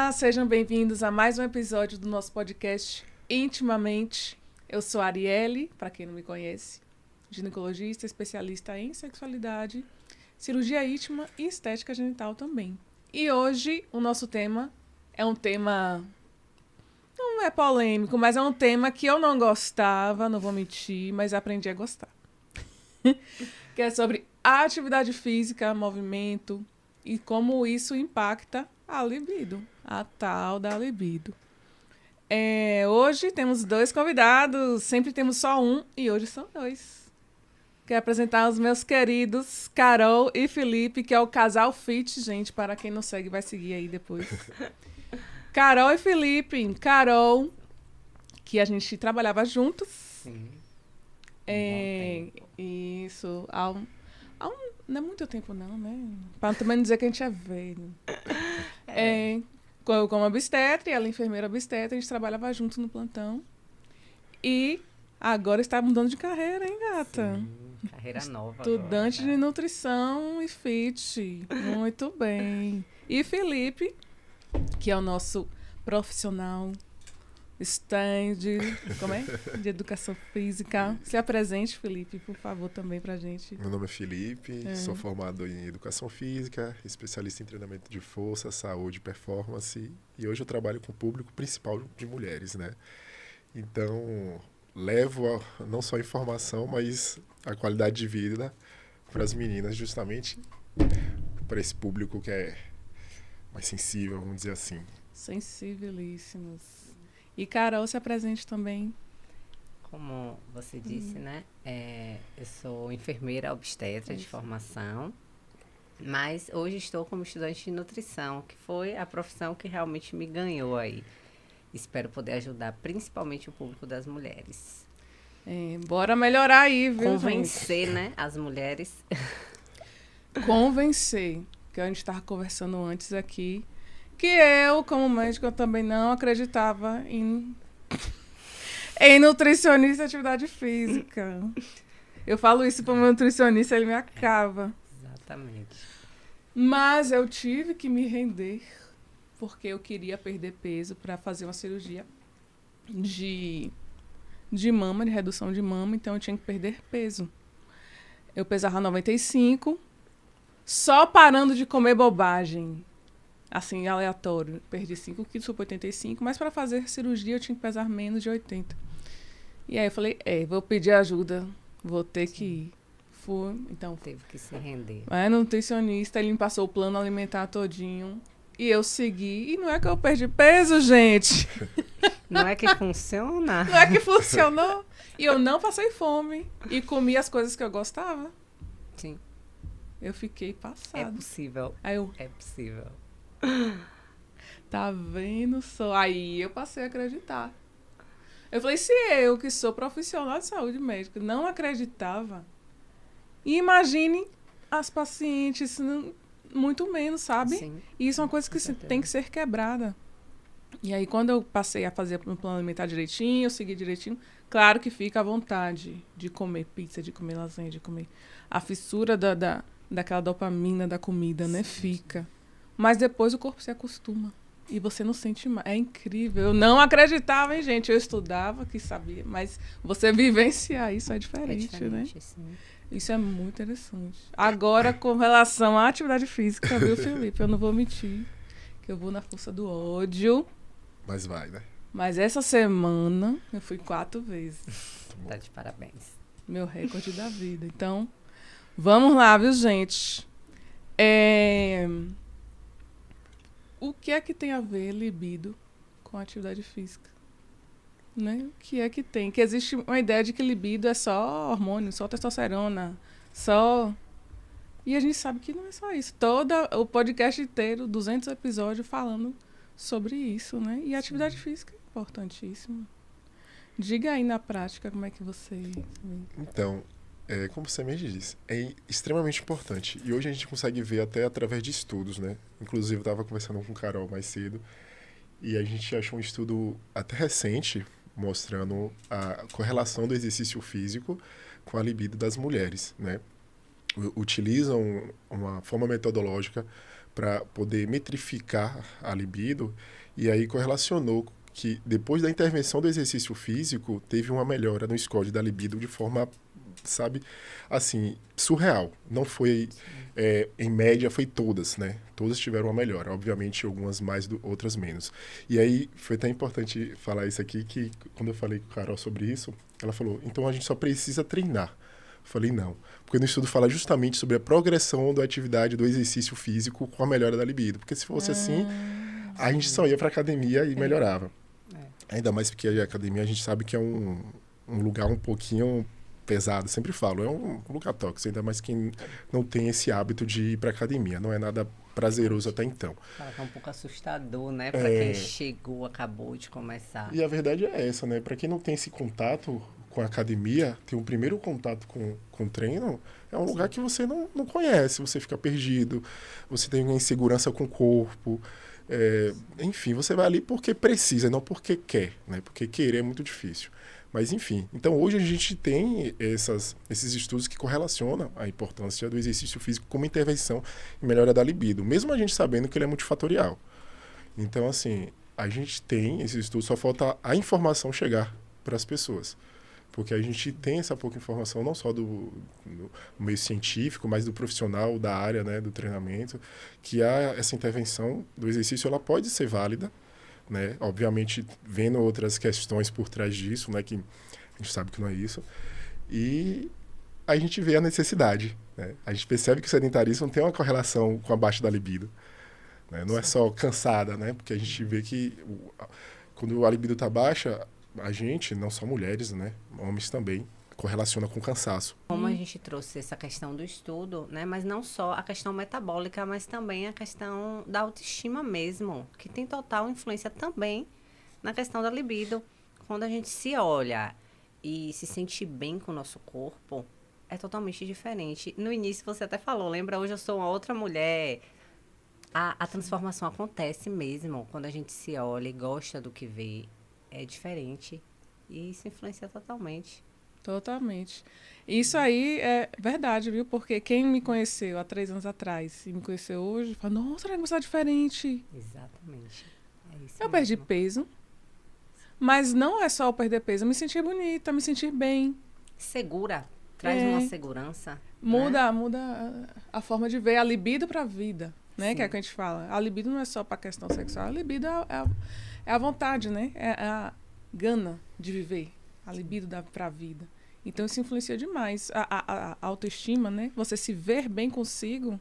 Olá, sejam bem-vindos a mais um episódio do nosso podcast Intimamente. Eu sou a Arielle, para quem não me conhece, ginecologista, especialista em sexualidade, cirurgia íntima e estética genital também. E hoje o nosso tema é um tema, não é polêmico, mas é um tema que eu não gostava, não vou mentir, mas aprendi a gostar. Que é sobre atividade física, movimento e como isso impacta a libido, a tal da libido. Hoje temos dois convidados, sempre temos só um e hoje são dois. Quero apresentar os meus queridos Carol e Felipe, que é o casal fit, gente, para quem não segue vai seguir aí depois. Carol e Felipe. Carol, que a gente trabalhava juntos. Sim. Isso, não é muito tempo não, né? Para também não dizer que a gente é velho. Como obstetra e ela enfermeira obstetra, a gente trabalhava juntos no plantão. E agora está mudando de carreira, hein, gata? Sim, carreira nova. Estudante agora, de nutrição e fit. Muito bem. E Felipe, que é o nosso profissional stand, de educação física. Se apresente, Felipe, por favor, também pra gente. Meu nome é Felipe, sou formado em educação física, especialista em treinamento de força, saúde e performance. E hoje eu trabalho com o público principal de mulheres, né? Então, levo não só a informação, mas a qualidade de vida para as meninas, justamente para esse público que é mais sensível, vamos dizer assim. Sensibilíssimos. E Carol, se apresente também. Como você disse, né? Eu sou enfermeira obstetra de formação, mas hoje estou como estudante de nutrição, que foi a profissão que realmente me ganhou aí. Espero poder ajudar principalmente o público das mulheres. Bora melhorar aí, viu, Convencer, né, as mulheres. Convencer, que a gente estava conversando antes aqui, que eu, como médico, eu também não acreditava em nutricionista e atividade física. Eu falo isso para o meu nutricionista, ele me acaba. Exatamente. Mas eu tive que me render, porque eu queria perder peso para fazer uma cirurgia de mama, de redução de mama, então eu tinha que perder peso. Eu pesava 95, só parando de comer bobagem. Assim, aleatório. Perdi 5 quilos, fui para 85, mas para fazer cirurgia eu tinha que pesar menos de 80. E aí eu falei, vou pedir ajuda, vou ter que ir. Fui, então... Teve que se render. Nutricionista, ele me passou o plano alimentar todinho, e eu segui. E não é que eu perdi peso, gente. Não é que funciona? Não é que funcionou. E eu não passei fome. E comi as coisas que eu gostava. Sim. Eu fiquei passada. É possível. Aí eu... É possível. Tá vendo só? Aí eu passei a acreditar. Eu falei, se eu, que sou profissional de saúde médica, não acreditava, imagine as pacientes, muito menos, sabe? Sim, e isso é uma coisa que tem que ser quebrada. E aí, quando eu passei a fazer o plano alimentar direitinho, eu segui direitinho, claro que fica à vontade de comer pizza, de comer lasanha, de comer... A fissura daquela dopamina da comida, né? Fica. Mas depois o corpo se acostuma. E você não sente mais. É incrível. Eu não acreditava, hein, gente? Eu estudava, que sabia. Mas você vivenciar isso é diferente, né? Sim. Isso é muito interessante. Agora, com relação à atividade física, viu, Felipe? Eu não vou mentir. Que eu vou na força do ódio. Mas vai, né? Mas essa semana eu fui 4 vezes. Tá de parabéns. Meu recorde da vida. Então, vamos lá, viu, gente? O que é que tem a ver libido com atividade física? Né? O que é que tem? Que existe uma ideia de que libido é só hormônio, só testosterona, só... E a gente sabe que não é só isso. Todo o podcast inteiro, 200 episódios falando sobre isso, né? E a atividade física é importantíssima. Diga aí na prática como é que você... Então, como você mesmo disse, é extremamente importante. E hoje a gente consegue ver até através de estudos, né? Inclusive, eu estava conversando com o Carol mais cedo e a gente achou um estudo até recente mostrando a correlação do exercício físico com a libido das mulheres, né? utilizam uma forma metodológica para poder metrificar a libido, e aí correlacionou que depois da intervenção do exercício físico, teve uma melhora no score da libido de forma, sabe, assim, surreal. Não foi, em média, foi todas, né? Todas tiveram uma melhora. Obviamente, algumas mais, outras menos. E aí, foi até importante falar isso aqui, que quando eu falei com a Carol sobre isso, ela falou, então a gente só precisa treinar. Eu falei, não. Porque no estudo fala justamente sobre a progressão da atividade do exercício físico com a melhora da libido. Porque se fosse assim, a gente só ia para academia e melhorava. Ainda mais porque a academia a gente sabe que é um lugar um pouquinho pesado, sempre falo, é um lugar tóxico, ainda mais quem não tem esse hábito de ir para academia, não é nada prazeroso até então. Fala que é um pouco assustador, né, para quem chegou, acabou de começar. E a verdade é essa, né, para quem não tem esse contato com a academia, ter um primeiro contato com o treino, é um lugar que você não conhece, você fica perdido, você tem uma insegurança com o corpo. Enfim, você vai ali porque precisa, não porque quer, né? Porque querer é muito difícil. Mas, enfim, então hoje a gente tem esses estudos que correlacionam a importância do exercício físico como intervenção em melhora da libido, mesmo a gente sabendo que ele é multifatorial. Então, assim, a gente tem esses estudos, só falta a informação chegar para as pessoas. Porque a gente tem essa pouca informação, não só do meio científico, mas do profissional da área, né, do treinamento, que essa intervenção do exercício ela pode ser válida, né? Obviamente, vendo outras questões por trás disso, né, que a gente sabe que não é isso. E a gente vê a necessidade, né? A gente percebe que o sedentarismo tem uma correlação com a baixa da libido, né? Não é só cansada, né? Porque a gente vê que quando a libido está baixa, a gente, não só mulheres, né? Homens também, correlaciona com cansaço. Como a gente trouxe essa questão do estudo, né? Mas não só a questão metabólica, mas também a questão da autoestima mesmo, que tem total influência também na questão da libido. Quando a gente se olha e se sente bem com o nosso corpo, é totalmente diferente. No início você até falou, lembra? Hoje eu sou uma outra mulher. A transformação acontece mesmo quando a gente se olha e gosta do que vê. É diferente e isso influencia totalmente. Totalmente. Isso aí é verdade, viu? Porque quem me conheceu há 3 anos atrás e me conheceu hoje, fala, nossa, vai começar diferente. Exatamente. É isso eu mesmo. perdi peso, mas não é só eu perder peso, eu me sentir bonita, me sentir bem. Segura, traz uma segurança. Muda a forma de ver a libido para a vida, né? Sim. Que é o que a gente fala. A libido não é só para a questão sexual, a libido é a vontade, né? É a gana de viver. A libido para a vida. Então, isso influencia demais. A autoestima, né? Você se ver bem consigo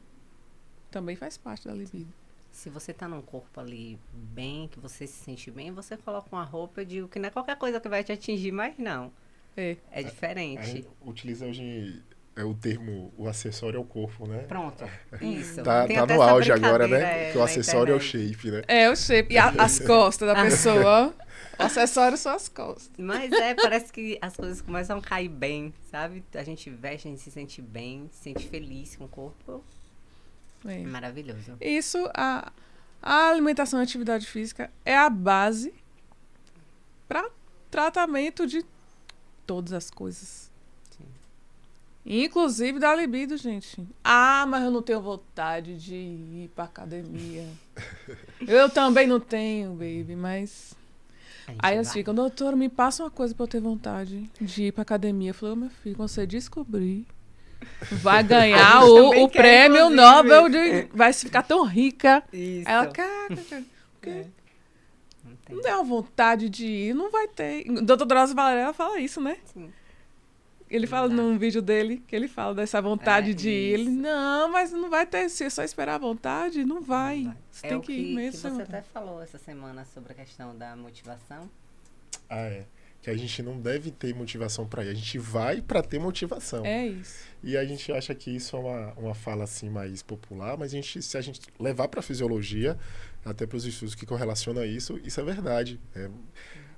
também faz parte da libido. Se você tá num corpo ali bem, que você se sente bem, você coloca uma roupa, eu digo que não é qualquer coisa que vai te atingir, mas não. É diferente. A gente utiliza hoje o termo, o acessório é o corpo, né? Pronto, isso. Tá no auge agora, né? Que o acessório é o shape, né? É, o shape. E as costas da pessoa, ó. O acessório são as costas. Mas parece que as coisas começam a cair bem, sabe? A gente veste, a gente se sente bem, se sente feliz com o corpo. É maravilhoso. Isso, a alimentação e a atividade física é a base para tratamento de todas as coisas. Sim. Inclusive da libido, gente. Ah, mas eu não tenho vontade de ir pra academia. Eu também não tenho, baby, mas... Aí eles ficam, doutora, me passa uma coisa pra eu ter vontade de ir pra academia. Eu falei, meu filho, quando você descobrir, vai ganhar o prêmio Nobel vai ficar tão rica. Isso. Ela, não der uma vontade de ir, não vai ter. O doutor Drauzio Varela fala isso, né? Sim. Ele fala num vídeo dele, que ele fala dessa vontade de ir. Ele, não, mas não vai ter, se é só esperar a vontade, não vai. Você tem que ir mesmo. Que você até falou essa semana sobre a questão da motivação. Que a gente não deve ter motivação para ir. A gente vai para ter motivação. É isso. E a gente acha que isso é uma fala assim mais popular, mas se a gente levar para a fisiologia, até para os estudos que correlacionam isso é verdade.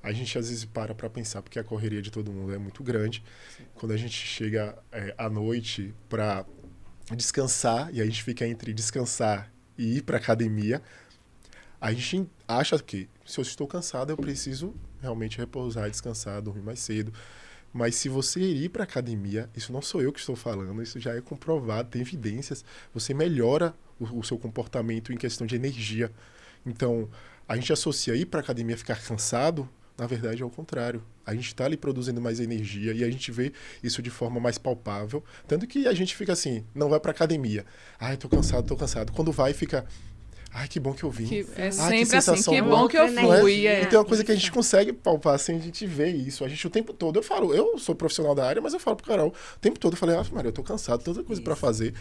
A gente às vezes para pensar, porque a correria de todo mundo é muito grande. Sim. Quando a gente chega à noite para descansar, e a gente fica entre descansar e ir para academia, a gente acha que se eu estou cansado, eu preciso realmente repousar, descansar, dormir mais cedo. Mas se você ir para academia, isso não sou eu que estou falando, isso já é comprovado, tem evidências, você melhora o seu comportamento em questão de energia. Então, a gente associa ir para academia ficar cansado, na verdade é o contrário. A gente está ali produzindo mais energia e a gente vê isso de forma mais palpável. Tanto que a gente fica assim, não vai para academia. Ai, tô cansado, tô cansado. Quando vai, fica... Ai, que bom que eu vim. É Ai, sempre assim, que bom que eu não é? fui. E tem uma coisa que a gente consegue palpar, assim, a gente vê isso. A gente o tempo todo, eu sou profissional da área, mas eu falo pro Carol, o tempo todo eu falei, Maria, eu tô cansado, tanta coisa pra fazer.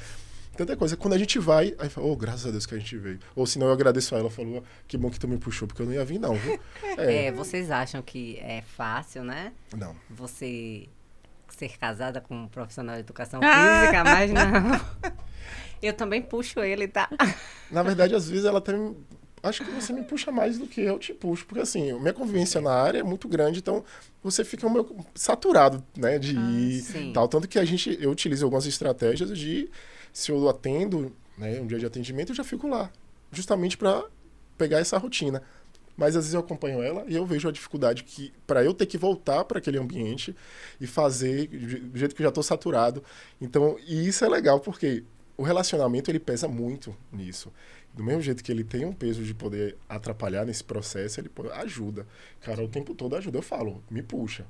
Tanta coisa. Quando a gente vai, aí fala, graças a Deus que a gente veio. Ou senão eu agradeço a ela, falou, que bom que tu me puxou, porque eu não ia vir não, viu? Vocês acham que é fácil, né? Não. Você ser casada com um profissional de educação física, mas não. Eu também puxo ele, tá? Na verdade, às vezes ela até... Acho que você me puxa mais do que eu te puxo, porque assim, minha convivência na área é muito grande, então você fica meio saturado, né, de ir e tal. Tanto que eu utilizo algumas estratégias de, se eu atendo, né, um dia de atendimento, eu já fico lá, justamente para pegar essa rotina. Mas às vezes eu acompanho ela e eu vejo a dificuldade que, para eu ter que voltar para aquele ambiente e fazer do jeito que eu já estou saturado. Então, e isso é legal, porque o relacionamento, ele pesa muito nisso. Do mesmo jeito que ele tem um peso de poder atrapalhar nesse processo, ele ajuda. Cara, o tempo todo ajuda. Eu falo, me puxa.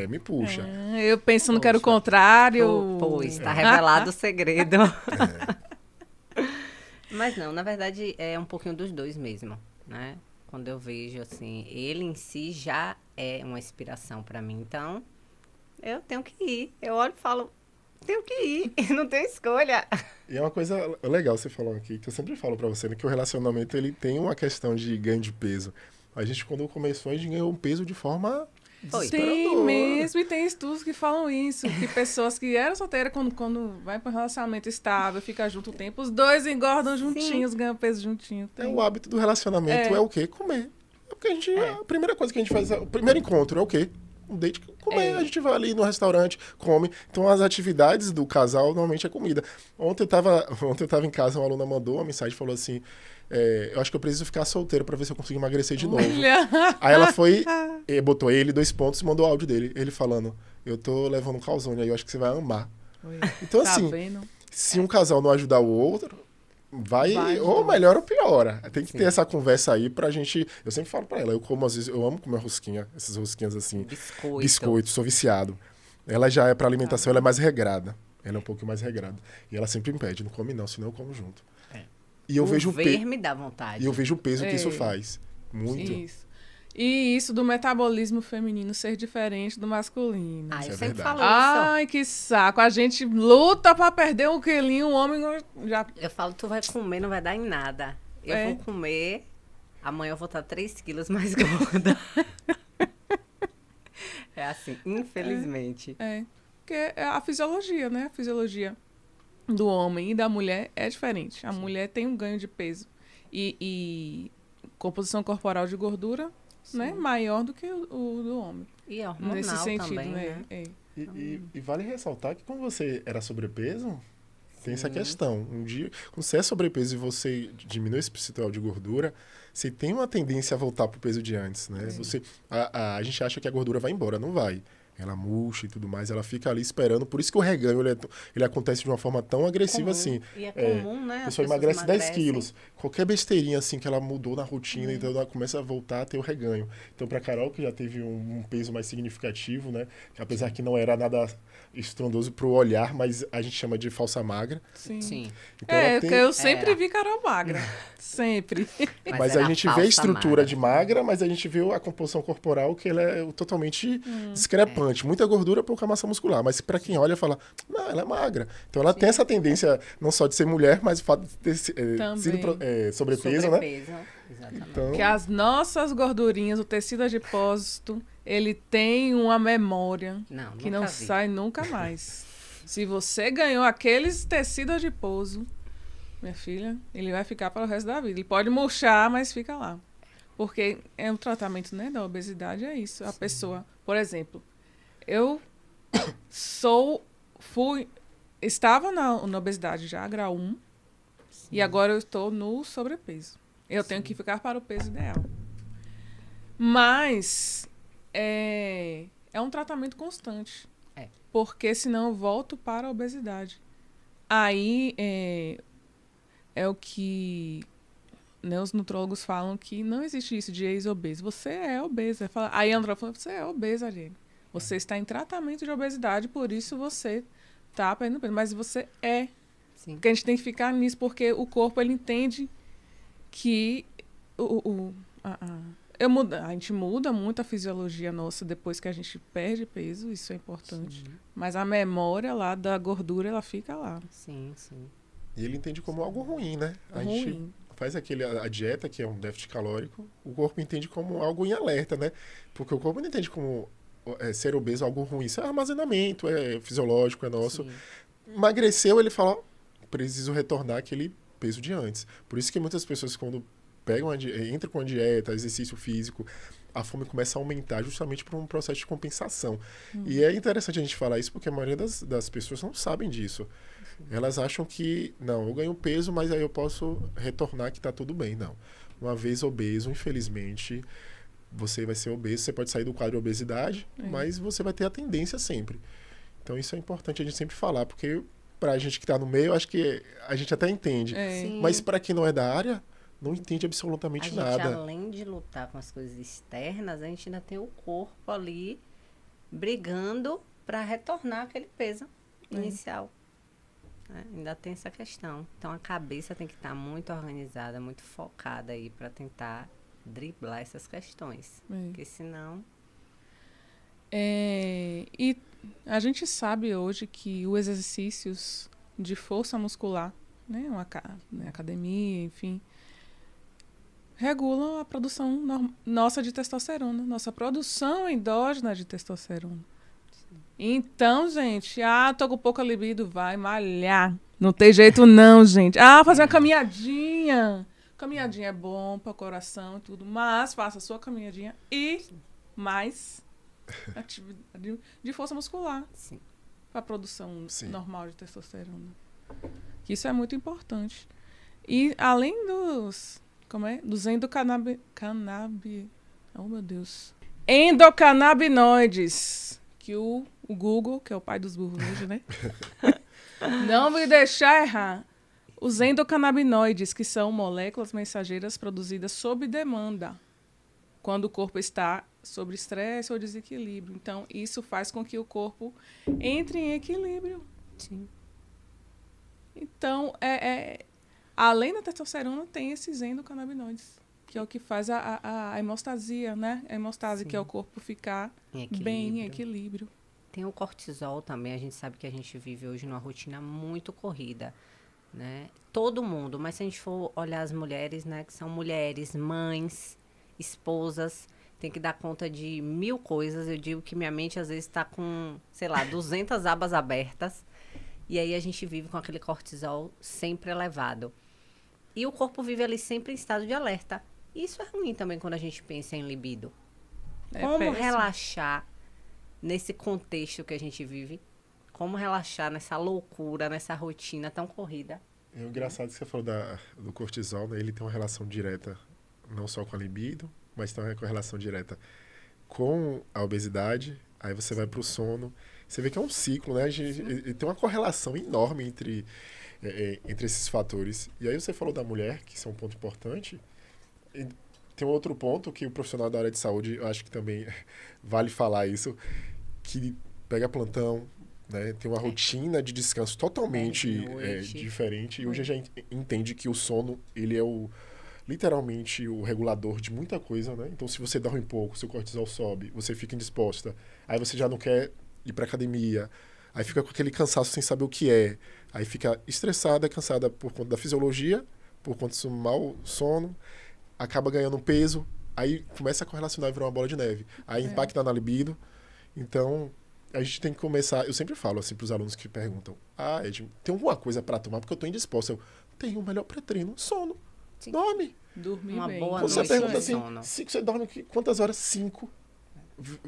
Me puxa. Eu pensando que era o contrário. Pois, tá revelado o segredo. Mas não, na verdade, é um pouquinho dos dois mesmo, né? Quando eu vejo, assim, ele em si já é uma inspiração para mim. Então, eu tenho que ir. Eu olho e falo, tenho que ir. Não tenho escolha. E é uma coisa legal você falou aqui, que eu sempre falo pra você, né, que o relacionamento, ele tem uma questão de ganho de peso. A gente, quando começou, a gente ganhou um peso de forma Tem mesmo, e tem estudos que falam isso, que pessoas que eram solteiras, quando vai para um relacionamento estável, fica junto o tempo, os dois engordam juntinhos, ganham peso juntinho. O hábito do relacionamento é o quê? Comer. É porque a primeira coisa que a gente faz, o primeiro encontro é o quê? Um date, comer. A gente vai ali no restaurante, come. Então, as atividades do casal, normalmente, é comida. Ontem eu tava em casa, uma aluna mandou uma mensagem e falou assim, eu acho que eu preciso ficar solteiro pra ver se eu consigo emagrecer de novo. Aí ela foi, botou ele, 2 pontos, e mandou o áudio dele. Ele falando, eu tô levando um calzone aí, eu acho que você vai amar. Então, assim, se um casal não ajudar o outro, vai ou melhora ou piora. Tem que ter essa conversa aí pra gente... Eu sempre falo pra ela, às vezes, eu amo comer rosquinha, essas rosquinhas assim. Biscoito, sou viciado. Ela já é pra alimentação, ela é mais regrada. Ela é um pouquinho mais regrada. E ela sempre me pede, não come não, senão eu como junto. E eu vejo me dá vontade. E eu vejo o peso que isso faz. Muito. Isso. E isso do metabolismo feminino ser diferente do masculino. Eu sempre falo isso. Ai, que saco. A gente luta pra perder 1 quilinho, o homem já... Eu falo, tu vai comer, não vai dar em nada. Eu vou comer, amanhã eu vou estar 3 quilos mais gorda. É assim, infelizmente. Porque é a fisiologia, né? A fisiologia do homem e da mulher é diferente. A mulher tem um ganho de peso e composição corporal de gordura, né, maior do que o do homem. E hormonal nesse sentido, também, né? E vale ressaltar que quando você era sobrepeso, tem essa questão. Um dia, quando você é sobrepeso e você diminui esse percentual de gordura, você tem uma tendência a voltar pro peso de antes, né? A gente acha que a gordura vai embora, não vai. Ela murcha e tudo mais, ela fica ali esperando. Por isso que o reganho, ele acontece de uma forma tão agressiva assim. E é comum, né? A pessoa emagrece 10 quilos. Qualquer besteirinha assim que ela mudou na rotina, então ela começa a voltar a ter o reganho. Então, pra Carol, que já teve um peso mais significativo, né? Apesar que não era nada estrondoso pro olhar, mas a gente chama de falsa magra. Sim. Então, eu sempre vi Carol magra. Sempre. Mas a gente vê a estrutura de magra, mas a gente vê a composição corporal que ela é totalmente discrepante. Muita gordura, pouca massa muscular. Mas para quem olha, fala, não, ela é magra. Então ela tem essa tendência não só de ser mulher, mas o fato de ter sido sobrepeso, né? Exatamente. Então... Que as nossas gordurinhas, o tecido adipósito, ele tem uma memória que não sai nunca mais. Se você ganhou aqueles tecidos adiposo, minha filha, ele vai ficar para o resto da vida. Ele pode murchar, mas fica lá. Porque é um tratamento, né, da obesidade, é isso. A pessoa, por exemplo, eu estava na obesidade já, grau 1, e agora eu estou no sobrepeso. Eu tenho que ficar para o peso ideal. Mas é um tratamento constante. É. Porque senão eu volto para a obesidade. Aí é o que, né, os nutrólogos falam, que não existe isso de ex-obeso. Você é obesa. Aí a André falou, você é obesa, Ariane. Você está em tratamento de obesidade, por isso você está perdendo peso. Mas você é. Sim. Porque a gente tem que ficar nisso, porque o corpo, ele entende que a gente muda muito a fisiologia nossa depois que a gente perde peso, isso é importante. Sim. Mas a memória lá da gordura, ela fica lá. Sim, sim. E ele entende como algo ruim, né? A Ruim. gente faz a dieta, que é um déficit calórico, o corpo entende como algo em alerta, né? Porque o corpo não entende como ser obeso algo ruim. Isso é armazenamento, é fisiológico, é nosso. Sim. Emagreceu, ele fala, preciso retornar aquele peso de antes. Por isso que muitas pessoas, quando entram com a dieta, exercício físico, a fome começa a aumentar justamente por um processo de compensação. E é interessante a gente falar isso porque a maioria das pessoas não sabem disso. Elas acham que, não, eu ganho peso, mas aí eu posso retornar que está tudo bem. Não. Uma vez obeso, infelizmente, você vai ser obeso, você pode sair do quadro de obesidade, mas você vai ter a tendência sempre. Então isso é importante a gente sempre falar, porque para a gente que está no meio, acho que a gente até entende. Mas para quem não é da área, não entende absolutamente nada. A gente, além de lutar com as coisas externas, a gente ainda tem o corpo ali brigando para retornar aquele peso inicial. Ainda tem essa questão. Então, a cabeça tem que estar muito organizada, muito focada aí para tentar driblar essas questões. Porque senão... E a gente sabe hoje que os exercícios de força muscular, né, academia, enfim, regulam a produção nossa de testosterona, nossa produção endógena de testosterona. Então, gente, tô com pouca libido, vai malhar. Não tem jeito não, gente. Fazer uma caminhadinha. Caminhadinha é bom para o coração e tudo, mas faça a sua caminhadinha e mais atividade de força muscular. Para a produção normal de testosterona. Isso é muito importante. E além dos endocannabinoides, que o Google, que é o pai dos burros hoje, né? Não me deixar errar. Os endocannabinoides, que são moléculas mensageiras produzidas sob demanda, quando o corpo está sob estresse ou desequilíbrio. Então, isso faz com que o corpo entre em equilíbrio. Sim. Então, além da testosterona, tem esses endocannabinoides, que é o que faz a hemostasia, né? A hemostase, que é o corpo ficar bem em equilíbrio. Tem o cortisol também. A gente sabe que a gente vive hoje numa rotina muito corrida, né? Todo mundo, mas se a gente for olhar as mulheres, né? Que são mulheres, mães, esposas, tem que dar conta de 1000 coisas. Eu digo que minha mente às vezes está com, 200 abas abertas. E aí a gente vive com aquele cortisol sempre elevado. E o corpo vive ali sempre em estado de alerta. Isso é ruim também quando a gente pensa em libido. Como péssimo. Relaxar nesse contexto que a gente vive? Como relaxar nessa loucura, nessa rotina tão corrida? É engraçado que você falou do cortisol, né? Ele tem uma relação direta não só com a libido, mas tem uma relação direta com a obesidade. Aí você vai para o sono. Você vê que é um ciclo, né? Tem uma correlação enorme entre esses fatores. E aí você falou da mulher, que isso é um ponto importante. E tem um outro ponto que o profissional da área de saúde, eu acho que também vale falar isso, que pega plantão, né? Tem uma rotina de descanso totalmente diferente. E hoje a gente entende que o sono, ele é literalmente o regulador de muita coisa, né? Então, se você dorme pouco, seu cortisol sobe, você fica indisposta, aí você já não quer ir para academia, aí fica com aquele cansaço sem saber o que é, aí fica estressada, cansada por conta da fisiologia, por conta do mau sono, acaba ganhando peso, aí começa a correlacionar e virar uma bola de neve, aí impacta na libido. Então, a gente tem que começar, eu sempre falo assim para os alunos que perguntam, Ed, tem alguma coisa para tomar porque eu estou indisposta? Eu tenho o melhor pré-treino, sono. Sim. Dorme. Dormir uma bem. Boa você noite pergunta assim, você dorme quantas horas? 5.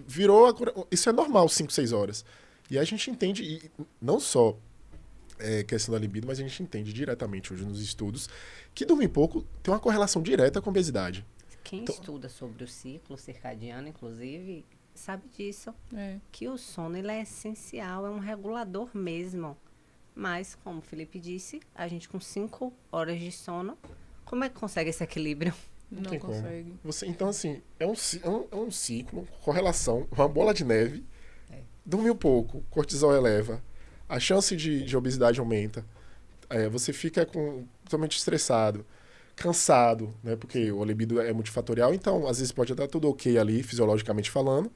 Virou, isso é normal, 5, 6 horas. E a gente entende, e não só questão da libido, mas a gente entende diretamente hoje nos estudos que dormir pouco tem uma correlação direta com a obesidade. Quem estuda sobre o ciclo circadiano, inclusive, sabe disso. É. Que o sono, ele é essencial, é um regulador mesmo. Mas, como o Felipe disse, a gente com 5 horas de sono, como é que consegue esse equilíbrio? Não tem como. consegue. Então, assim, é um ciclo, correlação, uma bola de neve. Dormiu pouco, cortisol eleva, a chance de obesidade aumenta, você fica totalmente estressado, cansado, né? Porque o libido é multifatorial, então às vezes pode dar tudo ok ali, fisiologicamente falando,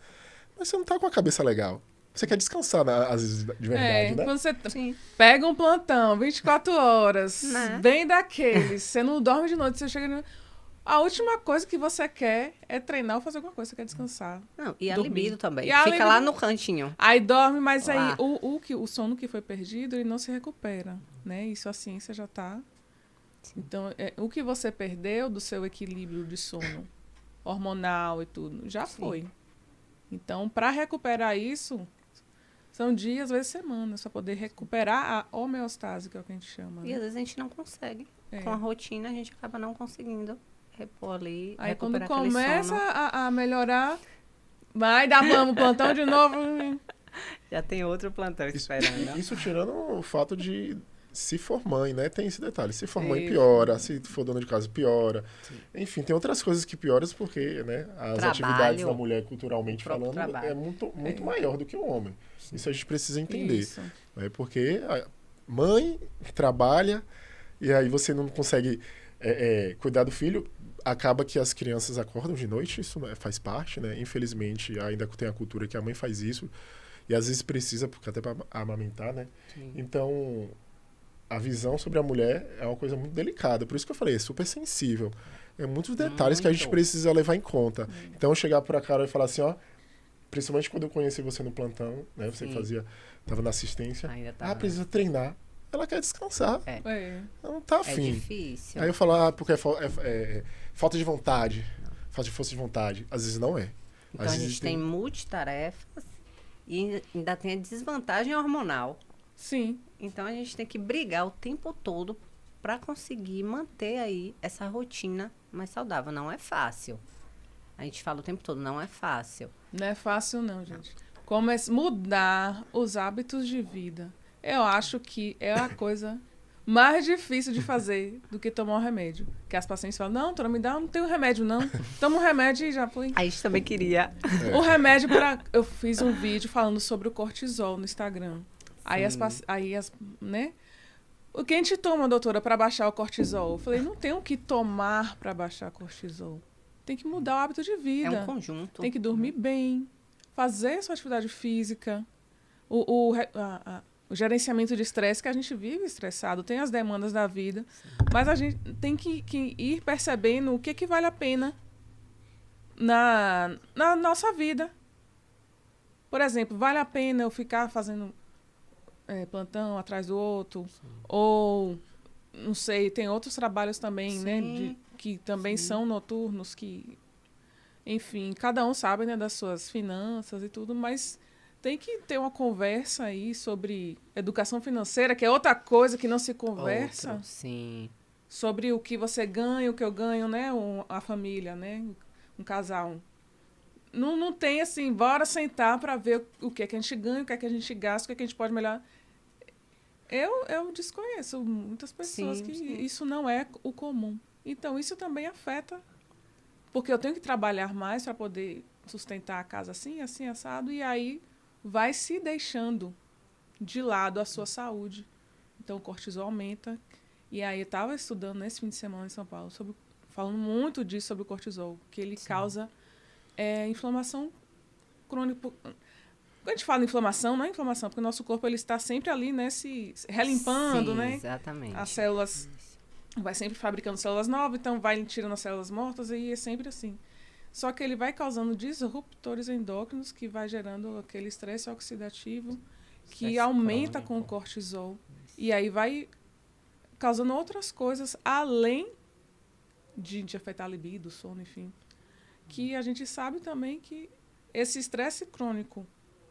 mas você não tá com a cabeça legal. Você quer descansar, às vezes, de verdade, né? Quando você Sim. pega um plantão, 24 horas, Né? bem daqueles, você não dorme de noite, você chega... A última coisa que você quer é treinar ou fazer alguma coisa, você quer descansar. Não, e a Dormir. libido também. E a Fica libido- lá no cantinho. Aí dorme, mas aí Lá. o sono que foi perdido, ele não se recupera, né? Isso a ciência já tá... Então, o que você perdeu do seu equilíbrio de sono hormonal e tudo, já Sim. foi. Então, para recuperar isso, são dias, às vezes semanas, para poder recuperar a homeostase, que é o que a gente chama. E Né? às vezes a gente não consegue. É. Com a rotina, a gente acaba não conseguindo repor ali, Aí quando recuperar aquele começa sono. a melhorar, vai dar vamos, plantão de novo. Já tem outro plantão esperando. Isso tirando o fato de se for mãe, né? Tem esse detalhe. Se for mãe, Sim. piora. Se for dona de casa, piora. Enfim, tem outras coisas que pioram porque, né? As Trabalho, atividades da mulher, culturalmente o próprio falando, trabalho. é muito maior do que o homem. Isso a gente precisa entender. Isso. Né? Porque a mãe trabalha e aí você não consegue cuidar do filho. Acaba que as crianças acordam de noite, isso faz parte, né? Infelizmente, ainda tem a cultura que a mãe faz isso. E às vezes precisa, porque até para amamentar, né? Sim. Então, a visão sobre a mulher é uma coisa muito delicada. Por isso que eu falei, é super sensível. É muitos detalhes que a gente Muito. precisa levar em conta. Então, eu chegar pra Carol e falar assim, ó... Principalmente quando eu conheci você no plantão, né? Você Sim. tava na assistência. Ainda tá. Precisa treinar. Ela quer descansar. É. É. Ela não tá É afim. difícil. Aí eu falo, porque é falta de vontade. Falta de força de vontade. Às vezes não é. Então Às a vezes gente tem multitarefas e ainda tem a desvantagem hormonal. Sim. Então a gente tem que brigar o tempo todo para conseguir manter aí essa rotina mais saudável. Não é fácil. A gente fala o tempo todo, não é fácil. Não é fácil, não, gente. Como é mudar os hábitos de vida. Eu acho que é a coisa mais difícil de fazer do que tomar um remédio. Que as pacientes falam, não, doutora, me dá, não tenho remédio, não. Toma um remédio e já foi. A gente também queria. O remédio para... Eu fiz um vídeo falando sobre o cortisol no Instagram. Né? O que a gente toma, doutora, para baixar o cortisol? Eu falei, não tem o que tomar para baixar cortisol. Tem que mudar o hábito de vida. É um conjunto. Tem que dormir bem, fazer sua atividade física, o gerenciamento de estresse, que a gente vive estressado, tem as demandas da vida, mas a gente tem que ir percebendo o que vale a pena na nossa vida. Por exemplo, vale a pena eu ficar fazendo plantão atrás do outro? Ou, não sei, tem outros trabalhos também, né? Que também são noturnos, que... Enfim, cada um sabe, né, das suas finanças e tudo, mas tem que ter uma conversa aí sobre educação financeira, que é outra coisa que não se conversa. Outro, sim. Sobre o que você ganha, o que eu ganho, né? A família, né? Um casal. Não tem assim, bora sentar para ver o que é que a gente ganha, o que é que a gente gasta, o que é que a gente pode melhorar. Eu desconheço muitas pessoas que isso não é o comum. Então, isso também afeta, porque eu tenho que trabalhar mais para poder sustentar a casa assim, assim, assado, e aí vai se deixando de lado a sua saúde. Então, o cortisol aumenta. E aí, eu estava estudando nesse fim de semana em São Paulo, falando muito disso, sobre o cortisol, que ele causa inflamação crônica. Quando a gente fala inflamação, não é inflamação, porque o nosso corpo ele está sempre ali, né, se relimpando, Sim, né? Exatamente. As células... Vai sempre fabricando células novas, então vai tirando as células mortas e é sempre assim. Só que ele vai causando disruptores endócrinos que vai gerando aquele estresse oxidativo que aumenta com o cortisol. E aí vai causando outras coisas além de afetar a libido, sono, enfim. Que a gente sabe também que esse estresse crônico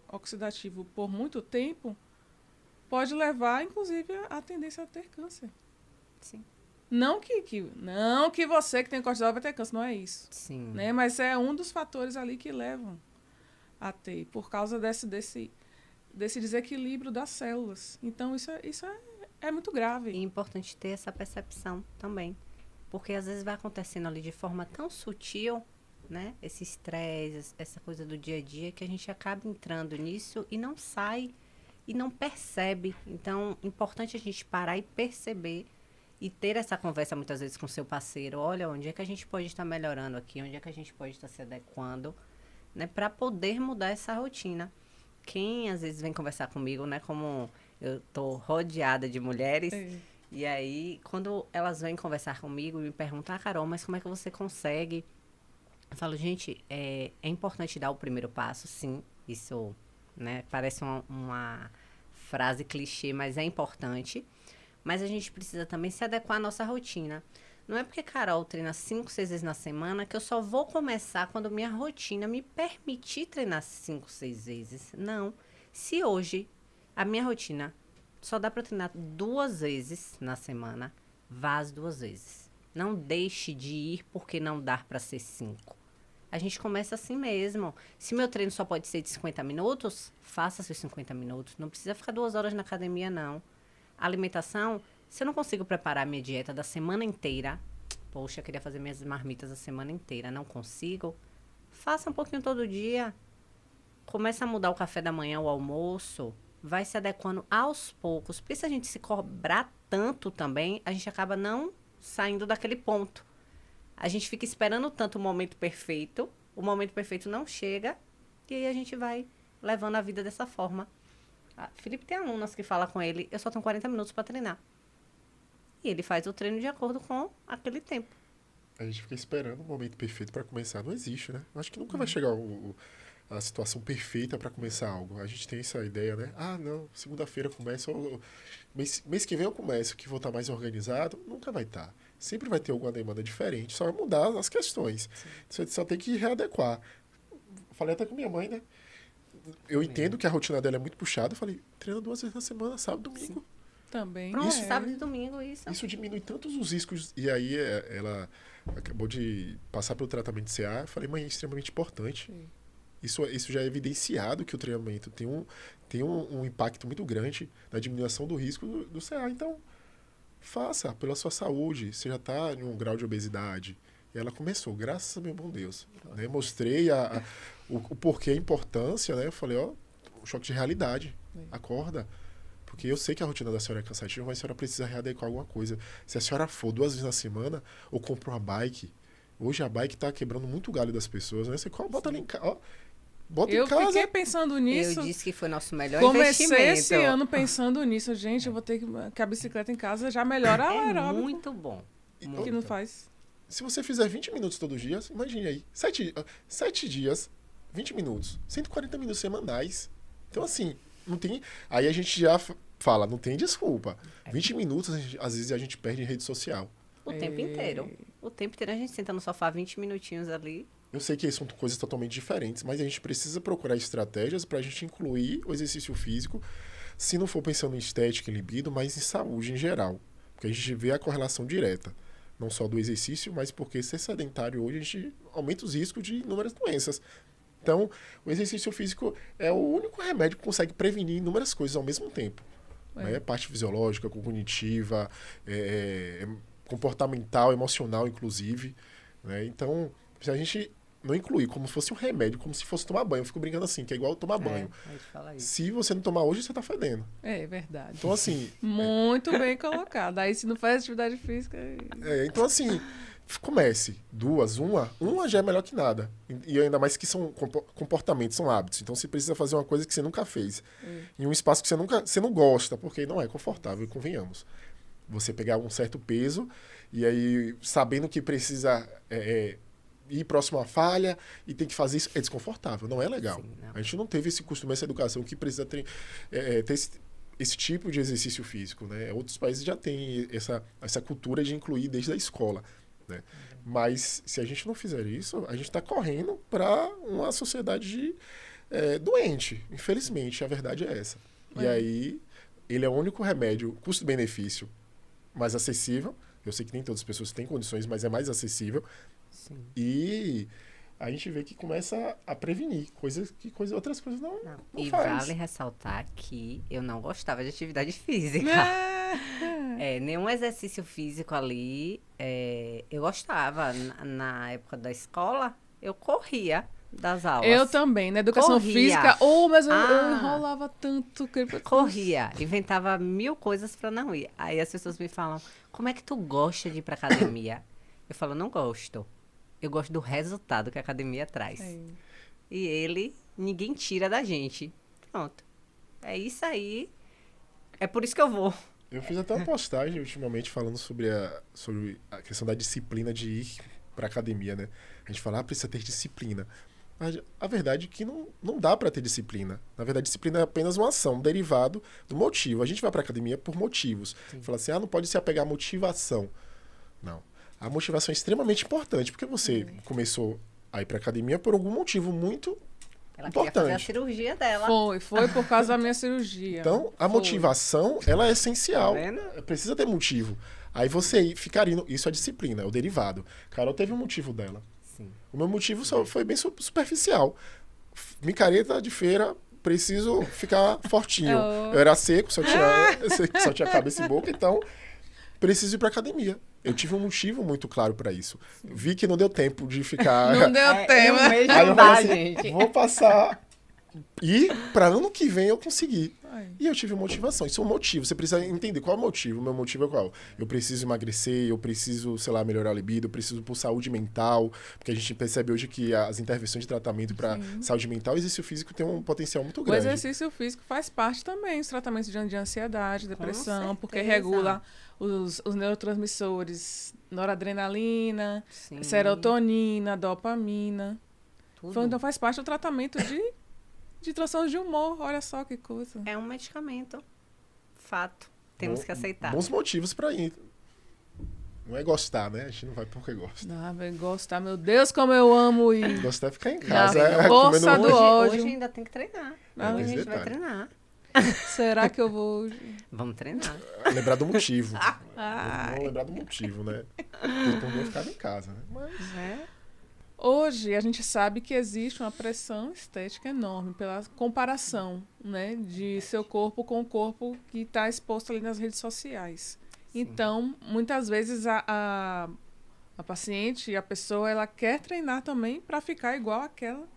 oxidativo por muito tempo pode levar, inclusive, à tendência a ter câncer. Sim. Não que você que tem cortisol vai ter câncer, não é isso. Sim. Né? Mas é um dos fatores ali que levam a ter, por causa desse desequilíbrio das células. Então, isso é muito grave. E é importante ter essa percepção também. Porque às vezes vai acontecendo ali de forma tão sutil, né? Esse estresse, essa coisa do dia a dia, que a gente acaba entrando nisso e não sai e não percebe. Então, é importante a gente parar e perceber e ter essa conversa muitas vezes com o seu parceiro. Olha, onde é que a gente pode estar melhorando aqui? Onde é que a gente pode estar se adequando, né? Para poder mudar essa rotina. Quem às vezes vem conversar comigo, né? Como eu tô rodeada de mulheres, e aí quando elas vêm conversar comigo e me perguntam, Carol, mas como é que você consegue? Eu falo, gente, é importante dar o primeiro passo, sim. Isso, né? Parece uma frase clichê, mas é importante. Mas a gente precisa também se adequar à nossa rotina. Não é porque Carol treina 5, 6 vezes na semana que eu só vou começar quando minha rotina me permitir treinar 5, 6 vezes. Não. Se hoje a minha rotina só dá para treinar 2 vezes na semana, vá as 2 vezes. Não deixe de ir porque não dá para ser 5. A gente começa assim mesmo. Se meu treino só pode ser de 50 minutos, faça seus 50 minutos. Não precisa ficar 2 horas na academia, não. A alimentação... Se eu não consigo preparar minha dieta da semana inteira, poxa, eu queria fazer minhas marmitas a semana inteira, não consigo, faça um pouquinho todo dia. Começa a mudar o café da manhã, o almoço, vai se adequando aos poucos. Porque se a gente se cobrar tanto também, a gente acaba não saindo daquele ponto. A gente fica esperando tanto o momento perfeito não chega, e aí a gente vai levando a vida dessa forma. Felipe tem alunas que falam com ele, eu só tenho 40 minutos para treinar. E ele faz o treino de acordo com aquele tempo. A gente fica esperando o momento perfeito para começar. Não existe, né? Eu acho que nunca vai chegar a situação perfeita para começar algo. A gente tem essa ideia, né? Ah, não, segunda-feira começa, mês que vem eu começo, que vou estar mais organizado. Nunca vai estar. Sempre vai ter alguma demanda diferente, só vai mudar as questões. Você só tem que readequar. Falei até com minha mãe, né? Eu entendo que a rotina dela é muito puxada. Eu falei, treina 2 vezes na semana, sábado, domingo. Sim. Também. Pronto, sábado e domingo, isso. Isso diminui tantos os riscos. E aí ela acabou de passar pelo tratamento de CA. Eu falei, mãe, é extremamente importante. Isso já é evidenciado que o treinamento tem um impacto muito grande na diminuição do risco do CA. Então, faça pela sua saúde. Você já está em um grau de obesidade. E ela começou, graças a meu bom Deus. Né? Mostrei o porquê, a importância. Né? Eu falei, ó, um choque de realidade. Acorda. Porque eu sei que a rotina da senhora é cansativa, mas a senhora precisa readequar alguma coisa. Se a senhora for 2 vezes na semana, ou compra uma bike, hoje a bike está quebrando muito galho das pessoas, né? Você bota ali em casa, bota em casa. Eu fiquei pensando nisso. Eu disse que foi nosso melhor investimento. Comecei investimento. esse ano pensando nisso. Gente, eu vou ter que a bicicleta em casa já melhora o aeróbico. Muito bom. Que não faz. Se você fizer 20 minutos todos os dias, imagine aí, 7 dias, 20 minutos, 140 minutos semanais. Então, assim, não tem... Aí a gente já fala, não tem desculpa. 20 minutos, às vezes, a gente perde em rede social. O tempo inteiro. O tempo inteiro a gente senta no sofá 20 minutinhos ali. Eu sei que são coisas totalmente diferentes, mas a gente precisa procurar estratégias para a gente incluir o exercício físico, se não for pensando em estética e libido, mas em saúde em geral. Porque a gente vê a correlação direta. Não só do exercício, mas porque ser sedentário hoje, a gente aumenta os riscos de inúmeras doenças. Então, o exercício físico é o único remédio que consegue prevenir inúmeras coisas ao mesmo tempo. Né? Parte fisiológica, cognitiva, comportamental, emocional, inclusive. Né? Então, se a gente não incluir como se fosse um remédio, como se fosse tomar banho, eu fico brincando assim, que é igual tomar banho. A gente fala isso. Se você não tomar hoje, você tá fedendo. É verdade. Então, assim... Muito bem colocado. Aí, se não faz atividade física... Então, assim... Comece 2, uma já é melhor que nada. E ainda mais que são comportamentos, são hábitos. Então você precisa fazer uma coisa que você nunca fez. Em um espaço que você não gosta, porque não é confortável, convenhamos. Você pegar um certo peso e aí sabendo que precisa ir próximo à falha e tem que fazer isso, é desconfortável, não é legal. Sim, não. A gente não teve esse costume, essa educação que precisa ter esse tipo de exercício físico. Né? Outros países já têm essa cultura de incluir desde a escola. Né? Mas se a gente não fizer isso, a gente está correndo para uma sociedade doente. Infelizmente, a verdade é essa. E aí, ele é o único remédio custo-benefício mais acessível. Eu sei que nem todas as pessoas têm condições, mas é mais acessível. Sim. E a gente vê que começa a prevenir outras coisas não E faz. vale ressaltar que eu não gostava de atividade física. Nenhum exercício físico ali eu gostava. Na época da escola, eu corria das aulas. Eu também, na educação Corria. física. Mas eu enrolava tanto. Corria, inventava 1000 coisas pra não ir. Aí as pessoas me falam, como é que tu gosta de ir pra academia? Eu falo, não gosto. Eu gosto do resultado que a academia traz. E ninguém tira da gente. Pronto. É isso aí. É por isso que eu vou. Eu fiz até uma postagem ultimamente falando sobre a questão da disciplina de ir pra academia, né? A gente fala, precisa ter disciplina. Mas a verdade é que não dá pra ter disciplina. Na verdade, disciplina é apenas uma ação, um derivado do motivo. A gente vai pra academia por motivos. Fala assim, não pode se apegar à motivação. Não. A motivação é extremamente importante, porque você começou a ir pra academia por algum motivo muito Ela importante. queria fazer a cirurgia dela. Foi por causa da minha cirurgia. Então, a motivação, ela é essencial. Tá vendo? Precisa ter motivo. Aí você ficar indo... Isso é disciplina, é o derivado. Carol teve um motivo dela. Sim. O meu motivo só foi bem superficial. Micareta de feira, preciso ficar fortinho. Eu era seco, só tinha cabeça e boca, então preciso ir pra academia. Eu tive um motivo muito claro pra isso. Vi que não deu tempo de ficar... Não deu tempo. Aí Aí eu falei assim, gente. vou passar... E para ano que vem eu consegui. E eu tive motivação. Isso é um motivo. Você precisa entender qual é o motivo. O meu motivo é qual? Eu preciso emagrecer, eu preciso, sei lá, melhorar a libido, eu preciso por saúde mental. Porque a gente percebe hoje que as intervenções de tratamento para saúde mental, o exercício físico tem um potencial muito O grande. exercício físico faz parte também dos tratamentos de ansiedade, depressão, porque certeza. regula os neurotransmissores, noradrenalina, Sim. serotonina, dopamina. Tudo. Então faz parte do tratamento de transtorno de humor. Olha só que coisa. É um medicamento. Fato. Temos que aceitar. Bons motivos para ir. Não é gostar, né? A gente não vai porque gosta. Vai gostar, meu Deus, como eu amo ir. Gostar é ficar em casa. força do ódio. Hoje ainda tem que treinar. Ah, Hoje a tem gente vai detalhe. treinar. Será que eu vou hoje? Vamos treinar. Lembrar do motivo. Ai. Não lembrar do motivo, né? Porque por mim eu ficava em casa, né? Mas... Hoje a gente sabe que existe uma pressão estética enorme pela comparação, né, de seu corpo com o corpo que está exposto ali nas redes sociais. Sim. Então, muitas vezes a paciente, a pessoa, ela quer treinar também para ficar igual àquela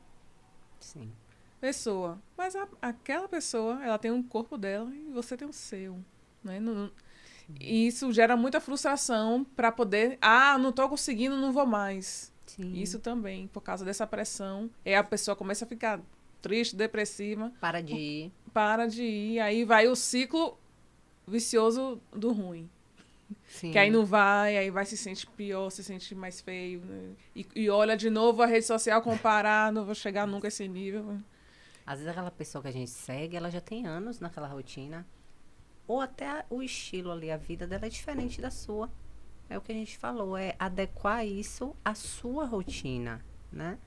Sim. pessoa. Mas aquela pessoa, ela tem um corpo dela e você tem o seu, né? E isso gera muita frustração para poder, não estou conseguindo, não vou mais. Sim. Isso também, por causa dessa pressão. A pessoa começa a ficar triste, depressiva. Para de ir. Para de ir. Aí vai o ciclo vicioso do ruim. Sim. Que aí não vai, aí vai se sente pior, se sente mais feio. Né? E olha de novo a rede social, comparar, não vou chegar nunca a esse nível. Às vezes aquela pessoa que a gente segue, ela já tem anos naquela rotina. Ou até o estilo ali, a vida dela é diferente da sua. É o que a gente falou, é adequar isso à sua rotina, né?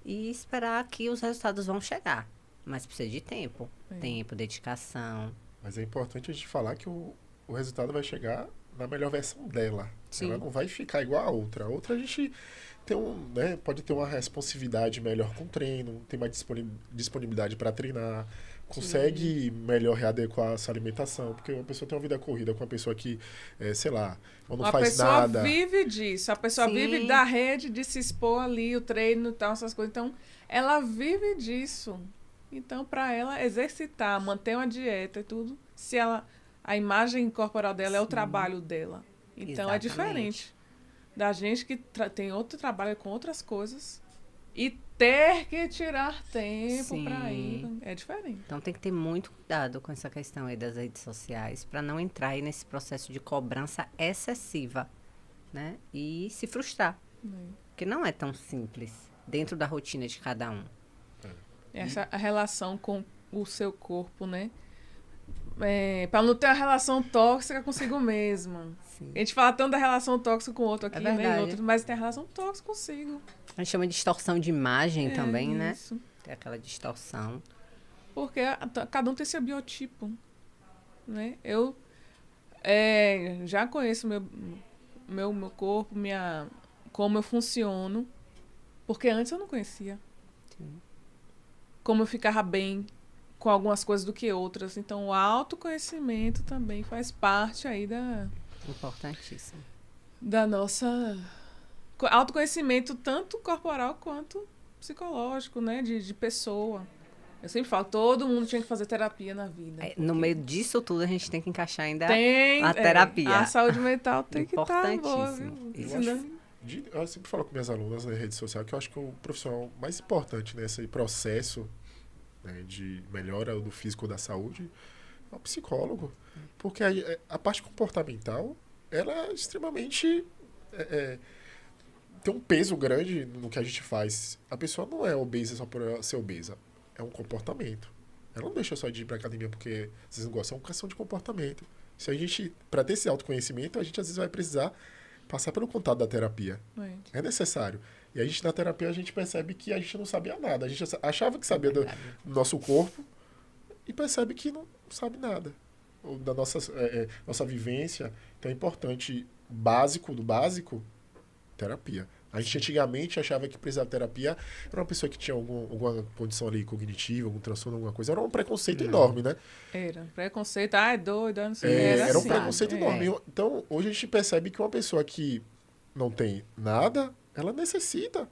E esperar que os resultados vão chegar. Mas precisa de tempo. Tempo, dedicação. Mas é importante a gente falar que o resultado vai chegar na melhor versão dela. Sim. Ela não vai ficar igual a outra. A outra a gente tem pode ter uma responsividade melhor com o treino, tem mais disponibilidade para treinar, consegue melhor readequar a sua alimentação, porque uma pessoa tem uma vida corrida com uma pessoa que, sei lá, não faz nada. A pessoa vive disso, a pessoa Sim. vive da rede, de se expor ali, o treino e tal, essas coisas. Então, ela vive disso. Então, para ela exercitar, manter uma dieta e tudo, a imagem corporal dela é o trabalho dela. Então, é diferente da gente que tem outro trabalho com outras coisas e ter que tirar tempo para ir. É diferente. Então tem que ter muito cuidado com essa questão aí das redes sociais para não entrar aí nesse processo de cobrança excessiva, né? E se frustrar. Porque não é tão simples dentro da rotina de cada um. Essa relação com o seu corpo, né? Para não ter uma relação tóxica consigo mesma. Sim. A gente fala tanto da relação tóxica com o outro aqui, verdade. né? Outro, mas tem a relação tóxica consigo. A gente chama de distorção de imagem também, né? Isso. Tem aquela distorção. Porque cada um tem seu biotipo, né? Eu já conheço meu corpo, como eu funciono. Porque antes eu não conhecia. Sim. Como eu ficava bem com algumas coisas do que outras. Então, o autoconhecimento também faz parte aí Importantíssimo. da nossa... Autoconhecimento tanto corporal quanto psicológico, né? De pessoa. Eu sempre falo, todo mundo tinha que fazer terapia na vida. No meio disso tudo, a gente tem que encaixar ainda tem, a terapia. A saúde mental tem que estar boa, Importantíssimo. viu? Eu sempre falo com minhas alunas na rede social que eu acho que o profissional mais importante nesse processo, né, de melhora do físico ou da saúde é o psicólogo. Porque a parte comportamental, ela é extremamente... tem um peso grande no que a gente faz. A pessoa não é obesa só por ela ser obesa. É um comportamento. Ela não deixa só de ir pra academia porque vocês não gostam. É uma questão de comportamento. Se a gente, pra ter esse autoconhecimento, a gente às vezes vai precisar passar pelo contato da terapia. É necessário. E a gente, na terapia, a gente percebe que a gente não sabia nada. A gente achava que sabia do nosso corpo e percebe que não sabe nada. Ou da nossa vivência. Então é importante, do básico, terapia. A gente antigamente achava que precisava de terapia era uma pessoa que tinha alguma condição ali cognitiva, algum transtorno, alguma coisa. Era um preconceito enorme, né? Era. Preconceito, é doido, não sei. Era um assim. preconceito enorme. Então, hoje a gente percebe que uma pessoa que não tem nada, ela necessita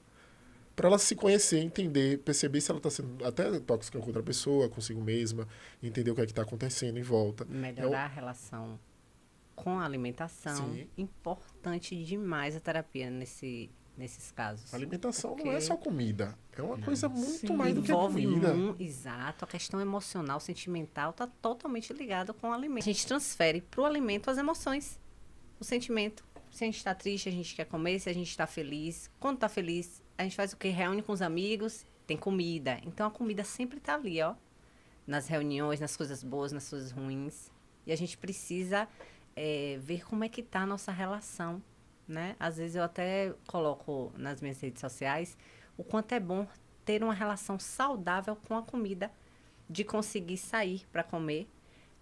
para ela se conhecer, entender, perceber se ela está sendo até tóxica com outra pessoa, consigo mesma, entender o que é que está acontecendo em volta. Melhorar a relação com a alimentação. Sim. Importante demais a terapia nesses casos. A alimentação não é só comida. É uma coisa muito Sim. mais do que Envolve comida. Exato. A questão emocional, sentimental está totalmente ligada com o alimento. A gente transfere para o alimento as emoções, o sentimento. Se a gente está triste, a gente quer comer. Se a gente está feliz, quando está feliz, a gente faz o quê? Reúne com os amigos, tem comida. Então, a comida sempre está ali, ó. Nas reuniões, nas coisas boas, nas coisas ruins. E a gente precisa ver como é que está a nossa relação, né? Às vezes eu até coloco nas minhas redes sociais o quanto é bom ter uma relação saudável com a comida, de conseguir sair para comer,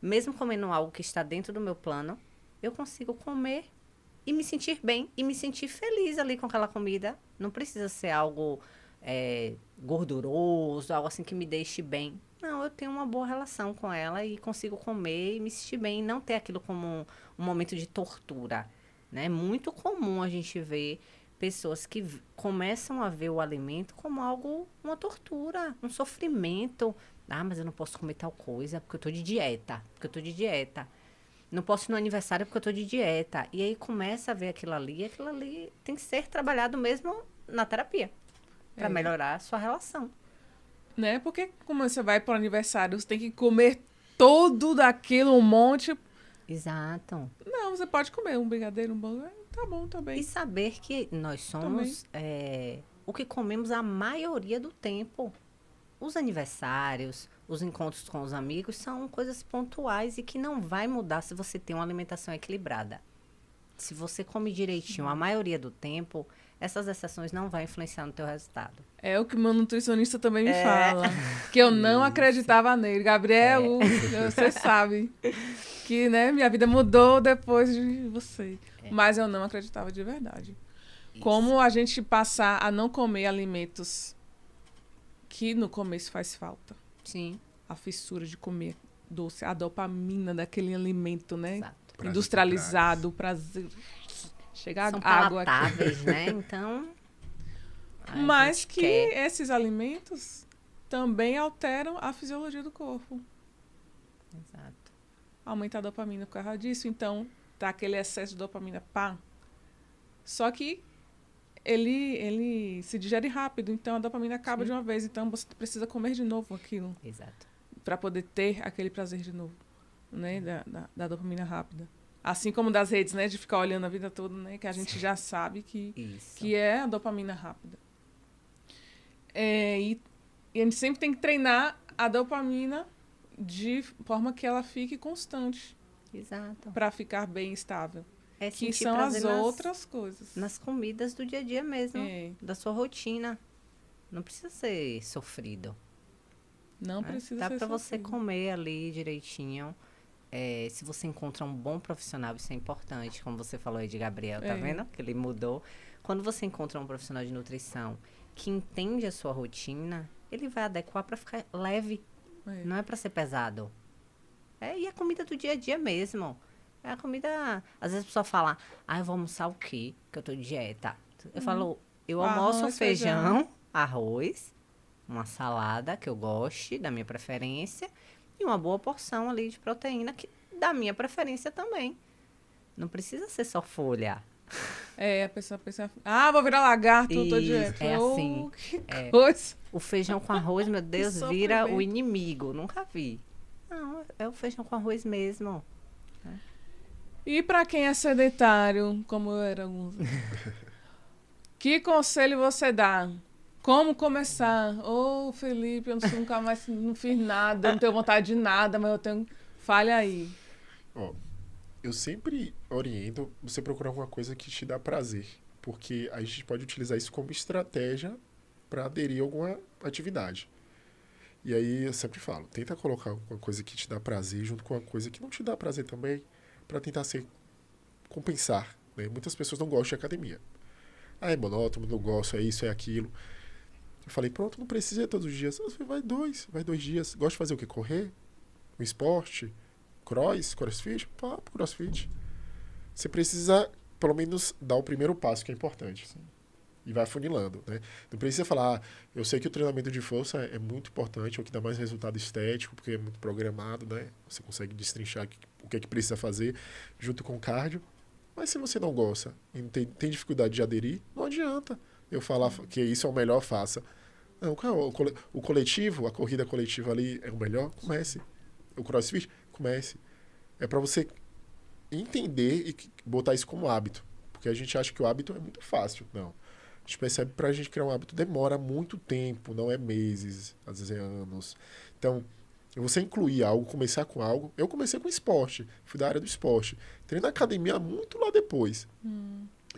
mesmo comendo algo que está dentro do meu plano, eu consigo comer e me sentir bem e me sentir feliz ali com aquela comida. Não precisa ser algo gorduroso, algo assim que me deixe bem. Não, eu tenho uma boa relação com ela e consigo comer e me sentir bem, e não ter aquilo como um momento de tortura, né? É muito comum a gente ver pessoas que começam a ver o alimento como algo, uma tortura, um sofrimento. Ah, mas eu não posso comer tal coisa porque eu tô de dieta. Não posso ir no aniversário porque eu tô de dieta. E aí começa a ver aquilo ali tem que ser trabalhado mesmo na terapia, para melhorar a sua relação. Né? Porque como você vai para o aniversário, você tem que comer todo daquilo, um monte. Exato. Não, você pode comer um brigadeiro, um bolo. Tá bom, tá bem. E saber que nós somos o que comemos a maioria do tempo. Os aniversários, os encontros com os amigos são coisas pontuais e que não vai mudar se você tem uma alimentação equilibrada. Se você come direitinho a maioria do tempo, essas exceções não vão influenciar no teu resultado. É o que meu nutricionista também me fala. Que eu não acreditava nele. Gabriel, você sabe que, né, minha vida mudou depois de você. Mas eu não acreditava de verdade. Isso. Como a gente passar a não comer alimentos que no começo faz falta. Sim. A fissura de comer doce, a dopamina daquele alimento, né? Exato. Industrializado, o prazer. Chegar São água aqui. palatáveis, né? Então... Mas que esses alimentos também alteram a fisiologia do corpo. Exato. Aumenta a dopamina por causa disso. Então, tá aquele excesso de dopamina, pá. Só que ele se digere rápido. Então, a dopamina acaba de uma vez. Então, você precisa comer de novo aquilo. Exato. Para poder ter aquele prazer de novo, né? Da dopamina rápida. Assim como das redes, né? De ficar olhando a vida toda, né? Que a gente já sabe que é a dopamina rápida. E a gente sempre tem que treinar a dopamina de forma que ela fique constante. Exato. Para ficar bem estável. Que sentir são as prazer outras coisas. nas comidas do dia a dia mesmo. Da sua rotina. Não precisa ser sofrido. Não precisa Dá ser para você sofrido. comer ali direitinho. Se você encontra um bom profissional, isso é importante. Como você falou aí de Gabriel, tá vendo? Que ele mudou. Quando você encontra um profissional de nutrição que entende a sua rotina, ele vai adequar para ficar leve. Não é para ser pesado. E a comida do dia a dia mesmo. É a comida... Às vezes a pessoa fala, eu vou almoçar o quê? Que eu tô de dieta. Eu falo, eu almoço feijão, arroz, uma salada que eu goste, da minha preferência, e uma boa porção ali de proteína, que da minha preferência também. Não precisa ser só folha. A pessoa pensa, vou virar lagarto, eu tô de dieta. É assim. Que coisa. O feijão com arroz, meu Deus, vira o inimigo. Nunca vi. Não, é o feijão com arroz mesmo. E pra quem é sedentário, como eu era alguns, que conselho você dá? Como começar? Felipe, eu nunca mais não fiz nada, não tenho vontade de nada, mas eu tenho... Fale aí. Eu sempre oriento você procurar alguma coisa que te dá prazer, porque a gente pode utilizar isso como estratégia para aderir a alguma atividade. E aí eu sempre falo, tenta colocar uma coisa que te dá prazer junto com uma coisa que não te dá prazer também, para tentar compensar, né? Muitas pessoas não gostam de academia. É monótono, não gosto, é isso, é aquilo. Eu falei, pronto, não precisa ir todos os dias. Vai 2 dias. Gosta de fazer o quê? Correr? Um esporte? Crossfit? Pro crossfit. Você precisa, pelo menos, dar o primeiro passo, que é importante. Sim. E vai afunilando, né? Não precisa falar, eu sei que o treinamento de força é muito importante, é o que dá mais resultado estético, porque é muito programado, né? Você consegue destrinchar o que é que precisa fazer junto com o cardio. Mas se você não gosta e não tem dificuldade de aderir, não adianta eu falar que isso é o melhor, faça. Não, o coletivo, a corrida coletiva ali é o melhor, comece. O crossfit, comece. É para você entender e botar isso como hábito. Porque a gente acha que o hábito é muito fácil. Não. A gente percebe que para a gente criar um hábito demora muito tempo, não é meses, às vezes é anos. Então, você incluir algo, começar com algo. Eu comecei com esporte, fui da área do esporte. Entrei na academia muito lá depois.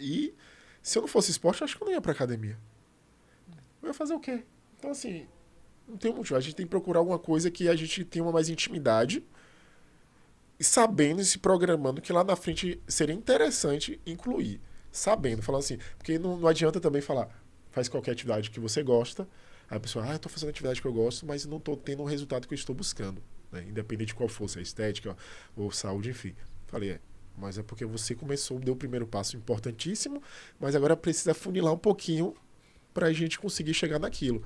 E se eu não fosse esporte, eu acho que eu não ia para academia. Eu ia fazer o quê? Então, assim, não tem motivo. A gente tem que procurar alguma coisa que a gente tenha uma mais intimidade e sabendo e se programando que lá na frente seria interessante incluir. Sabendo, falando assim, porque não adianta também falar, faz qualquer atividade que você gosta, aí a pessoa, eu tô fazendo atividade que eu gosto, mas não tô tendo o resultado que eu estou buscando, né? Independente de qual fosse, a estética ou saúde, enfim. Falei, mas é porque você começou, deu o primeiro passo importantíssimo, mas agora precisa funilar um pouquinho pra gente conseguir chegar naquilo.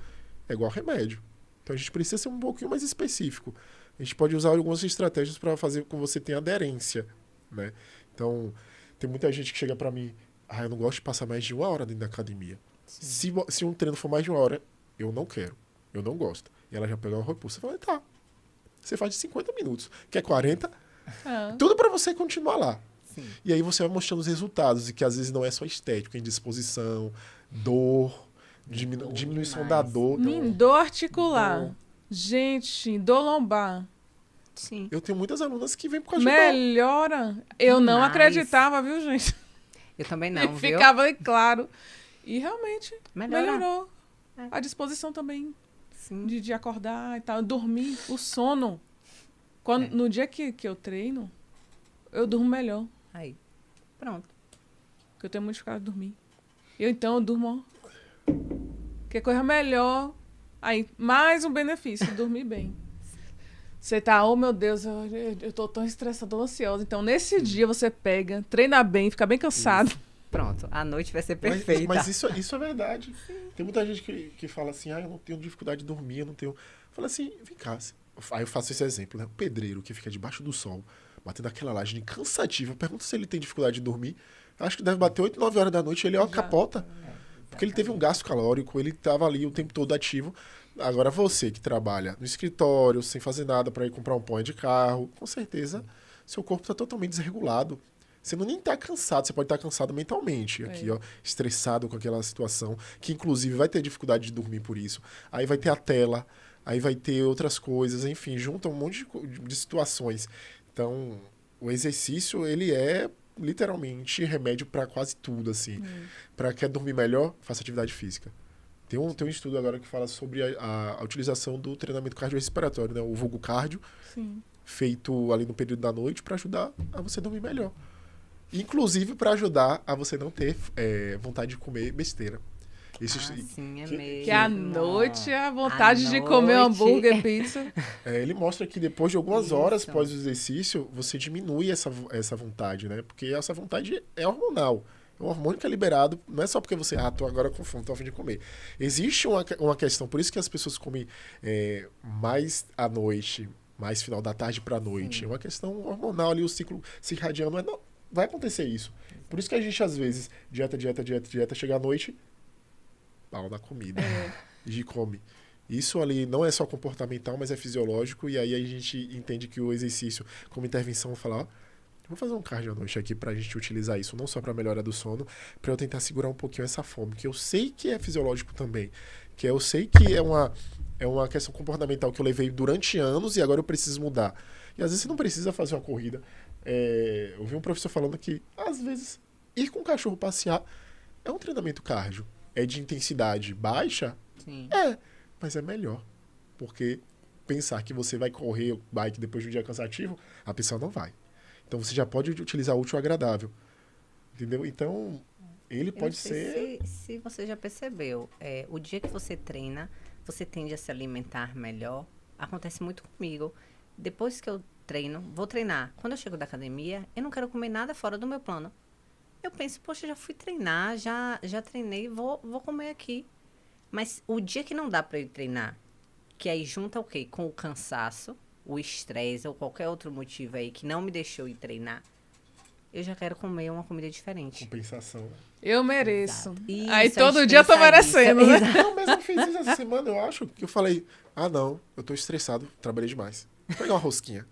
É igual remédio. Então a gente precisa ser um pouquinho mais específico. A gente pode usar algumas estratégias para fazer com que você tenha aderência, né? Então, tem muita gente que chega para mim, eu não gosto de passar mais de 1 hora dentro da academia. Se um treino for mais de 1 hora, eu não quero. Eu não gosto. E ela já pega uma repulsa e fala, tá. Você faz de 50 minutos. Quer 40? Tudo para você continuar lá. Sim. E aí você vai mostrando os resultados, e que às vezes não é só estético, é indisposição, dor, diminuição da dor. Dor articular. Gente, dor lombar. Sim. Eu tenho muitas alunas que vêm por causa de dor. Melhora. Eu não acreditava, viu, gente? Eu também não, viu? Ficava claro. E realmente melhorou. É. A disposição também. Sim. De acordar e tal. Dormir, o sono. No dia que eu treino, eu durmo melhor. Aí, pronto. Porque eu tenho muito dificuldade de dormir. Eu durmo, que coisa melhor. Aí, mais um benefício, dormir bem. Você tá, meu Deus, eu tô tão estressada, tão ansiosa. Então, nesse dia, você pega, treina bem, fica bem cansado. Isso. Pronto, a noite vai ser perfeita. Mas isso é verdade. Sim. Tem muita gente que fala assim, eu não tenho dificuldade de dormir, eu não tenho... Fala assim, vem cá. Aí eu faço esse exemplo, né? O pedreiro que fica debaixo do sol, batendo aquela laje cansativa, pergunta se ele tem dificuldade de dormir. Acho que deve bater 8, 9 horas da noite, ele capota. Porque ele teve um gasto calórico, ele estava ali o tempo todo ativo. Agora você que trabalha no escritório, sem fazer nada para ir comprar um pão de carro, com certeza seu corpo está totalmente desregulado. Você não nem está cansado, você pode estar cansado mentalmente, aqui, estressado com aquela situação, que inclusive vai ter dificuldade de dormir por isso. Aí vai ter a tela, aí vai ter outras coisas, enfim, junta um monte de situações. Então, o exercício, ele é literalmente remédio para quase tudo, assim. Para quer dormir melhor, faça atividade física. Tem um estudo agora que fala sobre a utilização do treinamento cardiorrespiratório, né? O vulgo cardio, feito ali no período da noite para ajudar a você dormir melhor. Inclusive para ajudar a você não ter vontade de comer besteira. Sim, é mesmo. Que à noite a vontade de comer hambúrguer, pizza. Ele mostra que depois de algumas horas após o exercício, você diminui essa vontade, né? Porque essa vontade é hormonal. É um hormônio que é liberado, não é só porque você, tô agora com fome, tô a fim de comer. Existe uma questão, por isso que as pessoas comem mais à noite, mais final da tarde pra noite. Sim. É uma questão hormonal ali, o ciclo circadiano vai acontecer isso. Por isso que a gente, às vezes, dieta, chega à noite, pau na comida. E come. Isso ali não é só comportamental, mas é fisiológico, e aí a gente entende que o exercício, como intervenção, falar, vou fazer um cardio à noite aqui pra gente utilizar isso, não só pra melhora do sono, pra eu tentar segurar um pouquinho essa fome, que eu sei que é fisiológico também, que eu sei que é uma questão comportamental que eu levei durante anos e agora eu preciso mudar. E às vezes você não precisa fazer uma corrida. Eu vi um professor falando que, às vezes, ir com o cachorro passear é um treinamento cardio. É de intensidade baixa? Sim. Mas é melhor. Porque pensar que você vai correr bike depois de um dia cansativo, a pessoa não vai. Então você já pode utilizar útil ou agradável. Entendeu? Então, ele pode ser... Se você já percebeu, o dia que você treina, você tende a se alimentar melhor. Acontece muito comigo. Depois que eu treino, vou treinar. Quando eu chego da academia, eu não quero comer nada fora do meu plano. Eu penso, poxa, já fui treinar, já treinei, vou comer aqui. Mas o dia que não dá para ir treinar, que aí junta o quê? Com o cansaço, o estresse ou qualquer outro motivo aí que não me deixou ir treinar, eu já quero comer uma comida diferente. Compensação. Eu mereço. Isso, aí todo dia eu tô merecendo, né? Não, mas eu fiz isso essa semana, eu acho. Que eu falei, não, eu tô estressado, trabalhei demais. Vou pegar uma rosquinha.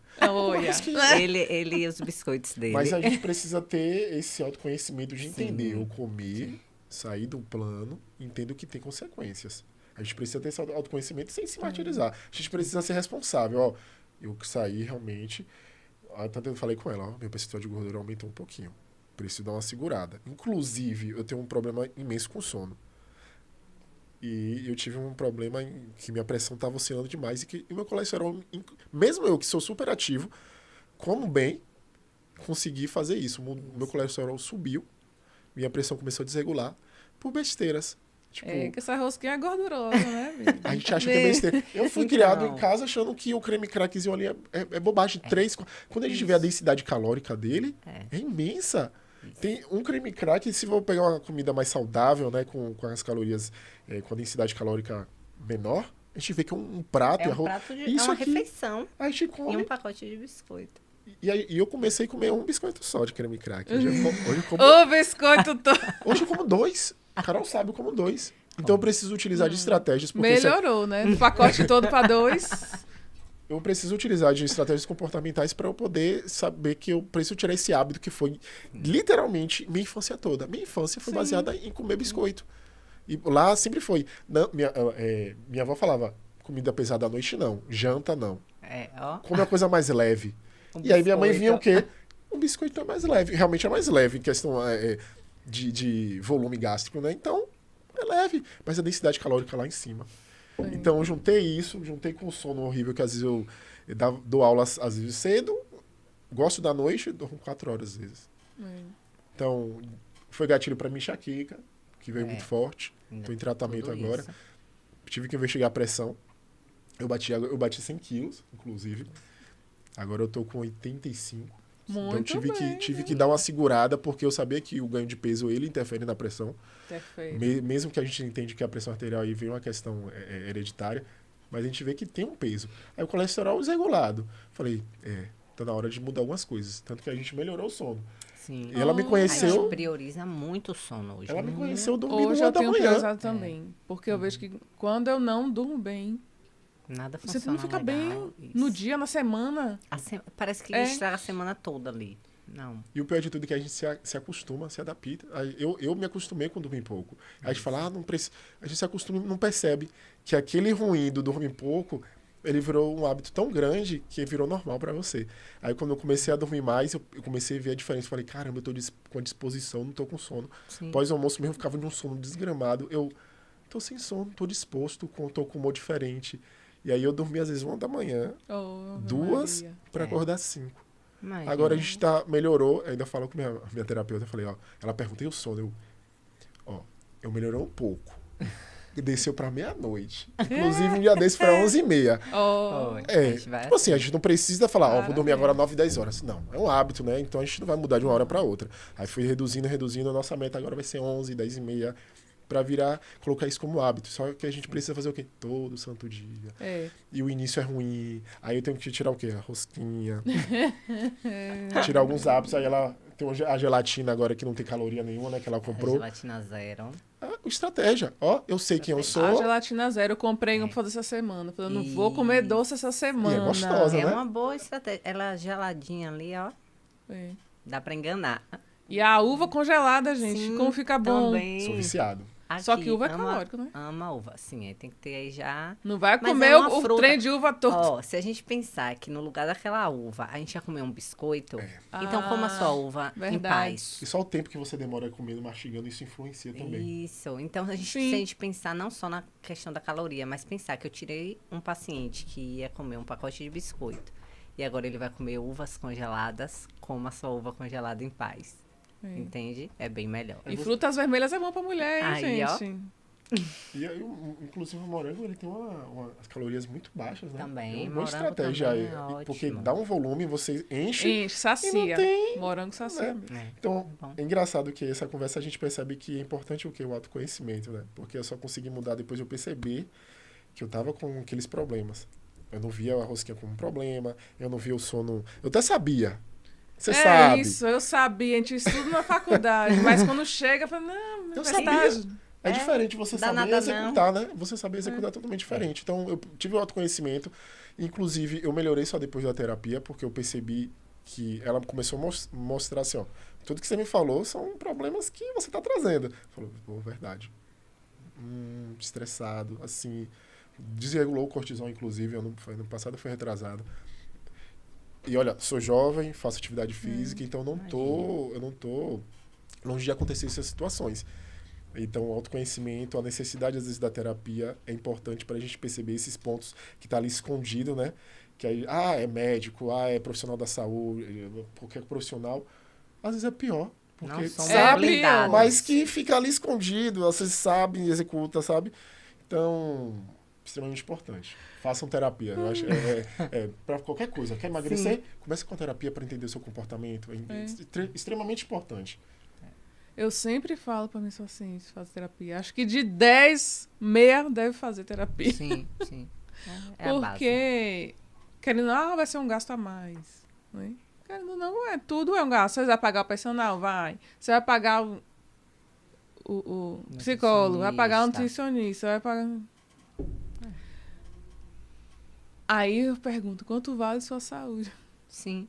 Ele e os biscoitos dele. Mas a gente precisa ter esse autoconhecimento de entender. Eu comi, sair do plano, entendo que tem consequências. A gente precisa ter esse autoconhecimento sem se martirizar. A gente precisa ser responsável. Eu saí realmente... Tanto eu falei com ela, meu percentual de gordura aumentou um pouquinho. Preciso dar uma segurada. Inclusive, eu tenho um problema imenso com sono. E eu tive um problema que minha pressão estava oscilando demais e o meu colesterol, mesmo eu que sou super ativo, como bem, consegui fazer isso. O meu colesterol subiu, minha pressão começou a desregular por besteiras. Tipo, que essa rosquinha é gordurosa, né, amigo? A gente acha que é besteira. Eu fui criado em casa achando que o creme crackzinho ali é bobagem. 3, quando a gente vê a densidade calórica dele, é imensa. Tem um creme crack, se for pegar uma comida mais saudável, né, com as calorias, com a densidade calórica menor, a gente vê que um prato... É um prato de uma refeição. A gente come. E um pacote de biscoito. E eu comecei a comer um biscoito só de creme crack. Hoje eu como... O biscoito todo. Hoje eu como 2. A Carol sabe, eu como 2. Então eu preciso utilizar de estratégias. Melhorou, né? O pacote todo para 2. Eu preciso utilizar de estratégias comportamentais para eu poder saber que eu preciso tirar esse hábito que foi literalmente minha infância toda. Minha infância foi baseada em comer biscoito. E lá sempre foi. Não, minha avó falava, comida pesada à noite não, janta não. Come uma coisa mais leve. E aí minha mãe vinha o quê? O biscoito é mais leve. Realmente é mais leve em questão de volume gástrico, né? Então, é leve. Mas a densidade calórica lá em cima. Então, eu juntei com o sono horrível, que às vezes eu dou aula às vezes cedo, gosto da noite, durmo 4 horas às vezes. Então, foi gatilho para mim enxaqueca, que veio muito forte. Estou em tratamento agora. Tive que investigar a pressão. Eu bati 100 quilos, inclusive. Agora eu tô com 85. Muito então tive que dar uma segurada, porque eu sabia que o ganho de peso ele interfere na pressão. Mesmo que a gente entende que a pressão arterial aí vem uma questão hereditária, mas a gente vê que tem um peso. Aí o colesterol desregulado. Falei, tá na hora de mudar algumas coisas. Tanto que a gente melhorou o sono. Sim. E ela me conheceu... A gente prioriza muito o sono hoje. Ela me conheceu dormindo hoje 1 da manhã. Hoje eu tenho priorizado também. Porque eu vejo que quando eu não durmo bem, nada funciona. Você não fica bem no dia, na semana. Parece que estraga a semana toda ali. Não. E o pior de tudo é que a gente se acostuma, se adapta. Eu me acostumei com dormir pouco. Aí a gente fala, não precisa. A gente se acostuma e não percebe que aquele ruim do dormir pouco, ele virou um hábito tão grande que virou normal pra você. Aí quando eu comecei a dormir mais, eu comecei a ver a diferença. Falei, caramba, eu tô com a disposição, não tô com sono. Pós-almoço mesmo, eu ficava de um sono desgramado. Eu tô sem sono, tô disposto, tô com humor diferente. E aí eu dormi às vezes 1 da manhã, 2 para acordar 5. Imagina. Agora a gente melhorou, ainda falo com minha terapeuta, eu falei, ela pergunta, e o sono? Eu melhorei um pouco, e desceu pra meia-noite. Inclusive, um dia desse foi 11h30. Oh. Tipo assim, a gente não precisa falar, ó, vou dormir agora Maravilha. 9, 10 horas. Não, é um hábito, né? Então a gente não vai mudar de uma hora pra outra. Aí fui reduzindo, a nossa meta agora vai ser 11, 10h30, pra virar, colocar isso como hábito. Só que a gente precisa fazer o quê? Todo santo dia. É. E o início é ruim. Aí eu tenho que tirar o quê? A rosquinha. Tirar alguns hábitos. Aí ela tem a gelatina agora que não tem caloria nenhuma, né? Que ela comprou. Gelatina zero. Estratégia. Ó, eu sei quem eu A sou. gelatina zero eu comprei pra fazer essa semana. Falei, eu não vou comer doce essa semana. gostosa. É né? uma boa estratégia. Ela geladinha ali, ó. É. Dá pra enganar. E a uva congelada, gente, Sim, como fica bom. também. Sou viciado. Só Aqui, que uva é calórico, né? Ama uva. Sim, aí tem que ter aí já... Não vai Mas comer é uma o fruta. trem de uva todo. Ó, se a gente pensar que no lugar daquela uva, a gente ia comer um biscoito, então coma a sua uva em verdade. paz. E só o tempo que você demora comendo, mastigando, isso influencia também. Isso. Então, se Sim. a gente pensar não só na questão da caloria, mas pensar que eu tirei um paciente que ia comer um pacote de biscoito e agora ele vai comer uvas congeladas, coma a sua uva congelada em paz. É. Entende? É bem melhor. E frutas vermelhas é bom pra mulher, hein, Aí, ó. gente? E aí, inclusive, o morango, ele tem as calorias muito baixas, né? Também, É uma boa morango estratégia também aí. é Porque ótimo. dá um volume, você enche. Enche, sacia. E não tem, Morango sacia. né? mesmo. É. Então, Bom. é engraçado que essa conversa a gente percebe que é importante o quê? O autoconhecimento, né? Porque eu só consegui mudar depois de eu perceber que eu tava com aqueles problemas. Eu não via a rosquinha como um problema, eu não via o sono... Eu até sabia. Você sabe. Isso, eu sabia, a gente estuda na faculdade, mas quando chega, eu falo, não, Eu universidade. É diferente você dá saber nada executar, né? Você saber executar é totalmente diferente. Então, eu tive o autoconhecimento. Inclusive, eu melhorei só depois da terapia, porque eu percebi que ela começou a mostrar assim, ó, tudo que você me falou são problemas que você tá trazendo. Falou, pô, verdade. Estressado, assim. Desregulou o cortisol, inclusive. Ano passado foi retrasado. E olha, sou jovem, faço atividade física, então eu não tô longe de acontecer essas situações. Então, o autoconhecimento, a necessidade, às vezes, da terapia é importante para a gente perceber esses pontos que tá ali escondido, né? Que aí, é médico, é profissional da saúde, qualquer profissional. Às vezes é pior. Porque Não somos É blindados. pior. mas que fica ali escondido, vocês sabem, executa, sabe? Então, extremamente importante. Façam terapia. Eu acho para qualquer coisa. Quer emagrecer? Comece com a terapia para entender o seu comportamento. É extremamente importante. Eu sempre falo para meus pacientes fazer terapia. Acho que de 10, meia deve fazer terapia. Sim, sim. É a base. Porque, querendo ou não, vai ser um gasto a mais. Né? Querendo ou não, tudo é um gasto. Você vai pagar o personal? Vai. Você vai pagar o psicólogo, vai pagar o nutricionista, vai pagar... Aí eu pergunto, quanto vale sua saúde? Sim,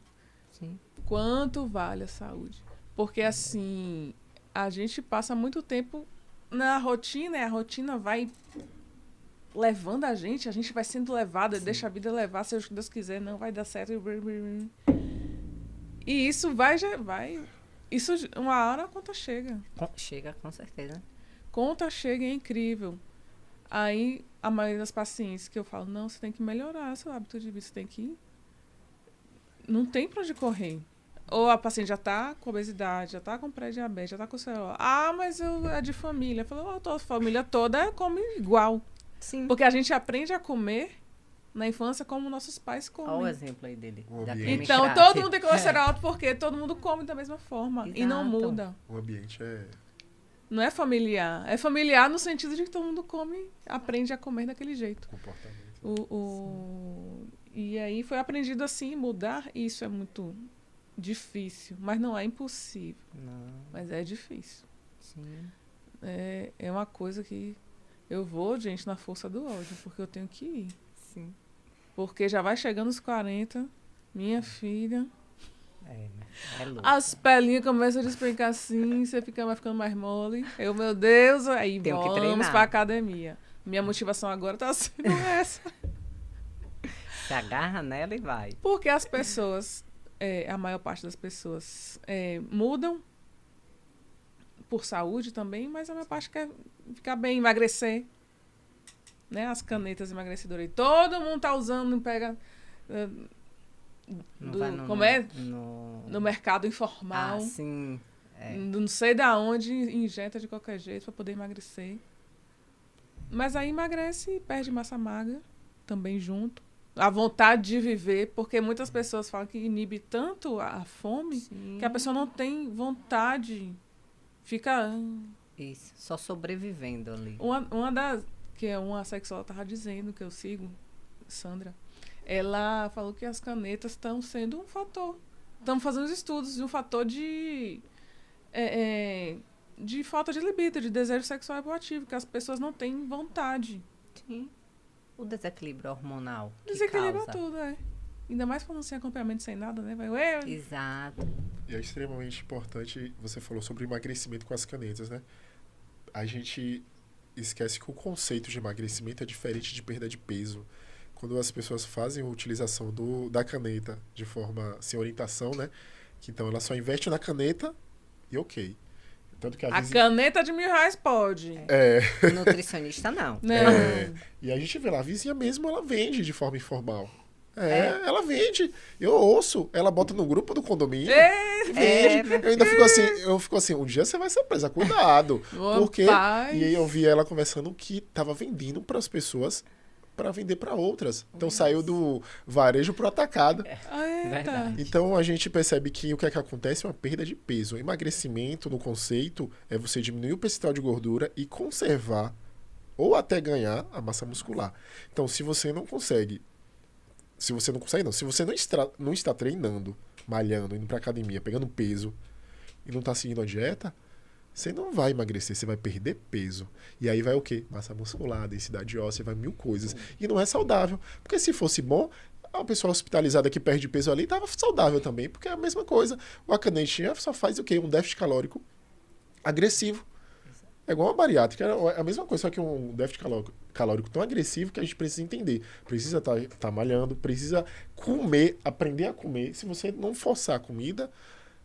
sim. Quanto vale a saúde? Porque, assim, a gente passa muito tempo na rotina e a rotina vai levando a gente vai sendo levada, deixa a vida levar, seja o que Deus quiser, não vai dar certo. E isso vai. Isso, uma hora a conta chega. Chega, com certeza. Conta chega, é incrível. Aí, a maioria das pacientes que eu falo, não, você tem que melhorar seu hábito de vida, você tem que ir. Não tem pra onde correr. Ou a paciente já tá com obesidade, já tá com pré-diabetes, já tá com celular. Mas é de família. Eu falo, a família toda come igual. Sim. Porque a gente aprende a comer na infância como nossos pais comem. Olha o exemplo aí dele. Da ambiente. Então, creme todo crack. mundo tem colesterol alto porque todo mundo come da mesma forma. E não Exato. muda. O ambiente é... Não é familiar. É familiar no sentido de que todo mundo aprende a comer daquele jeito. comportamento. E aí foi aprendido assim, mudar isso é muito difícil. Mas não é impossível. Não, Mas é difícil. sim. É uma coisa que eu vou, gente, na força do ódio, porque eu tenho que ir. Sim. Porque já vai chegando os 40, minha filha... É louco. As pelinhas começam a despencar assim, você vai ficando mais mole. Meu Deus, aí Tenho que vamos treinar. pra academia. Minha motivação agora tá sendo essa. Se agarra nela e vai. Porque as pessoas, a maior parte das pessoas mudam por saúde também, mas a maior parte quer ficar bem, emagrecer. Né? As canetas emagrecedoras. E todo mundo tá usando, pega... Não vai no mercado informal. Sim. Não sei da onde, injeta de qualquer jeito para poder emagrecer. Mas aí emagrece e perde massa magra também junto. A vontade de viver, porque muitas pessoas falam que inibe tanto a fome que a pessoa não tem vontade. Fica... Isso, só sobrevivendo ali. Uma das... Que é uma sexóloga estava dizendo, que eu sigo, Sandra, ela falou que as canetas estão sendo um fator. Estamos fazendo os estudos de um fator de falta de libido, de desejo sexual hipoativo, que as pessoas não têm vontade. Sim. O desequilíbrio hormonal. Desequilibra tudo, Ainda mais falando sem acompanhamento, sem nada, né? Exato. E é extremamente importante, você falou sobre emagrecimento com as canetas, né? A gente esquece que o conceito de emagrecimento é diferente de perda de peso. Quando as pessoas fazem a utilização da caneta de forma sem orientação, né? Que então ela só investe na caneta e ok. Tanto que a caneta de R$1.000 pode. O nutricionista não. E a gente vê lá, a vizinha mesmo, ela vende de forma informal. Ela vende. Eu ouço, ela bota no grupo do condomínio. Vende. Eu ainda fico assim, um dia você vai ser presa, cuidado. Porque e aí eu vi ela conversando que tava vendendo para as pessoas para vender para outras. Então saiu do varejo pro atacado. Então a gente percebe que o que é que acontece é uma perda de peso. O emagrecimento, no conceito, é você diminuir o percentual de gordura e conservar ou até ganhar a massa muscular. Então se você não está treinando, malhando, indo pra academia, pegando peso e não tá seguindo a dieta, você não vai emagrecer, você vai perder peso. E aí vai o quê? Massa muscular, densidade óssea, vai 1000 coisas. E não é saudável. Porque se fosse bom, a pessoa hospitalizada que perde peso ali estava saudável também, porque é a mesma coisa. A canetinha só faz o quê? Um déficit calórico agressivo. É igual uma bariátrica, é a mesma coisa, só que um déficit calórico tão agressivo que a gente precisa entender. Precisa tá malhando, precisa comer, aprender a comer. Se você não forçar a comida,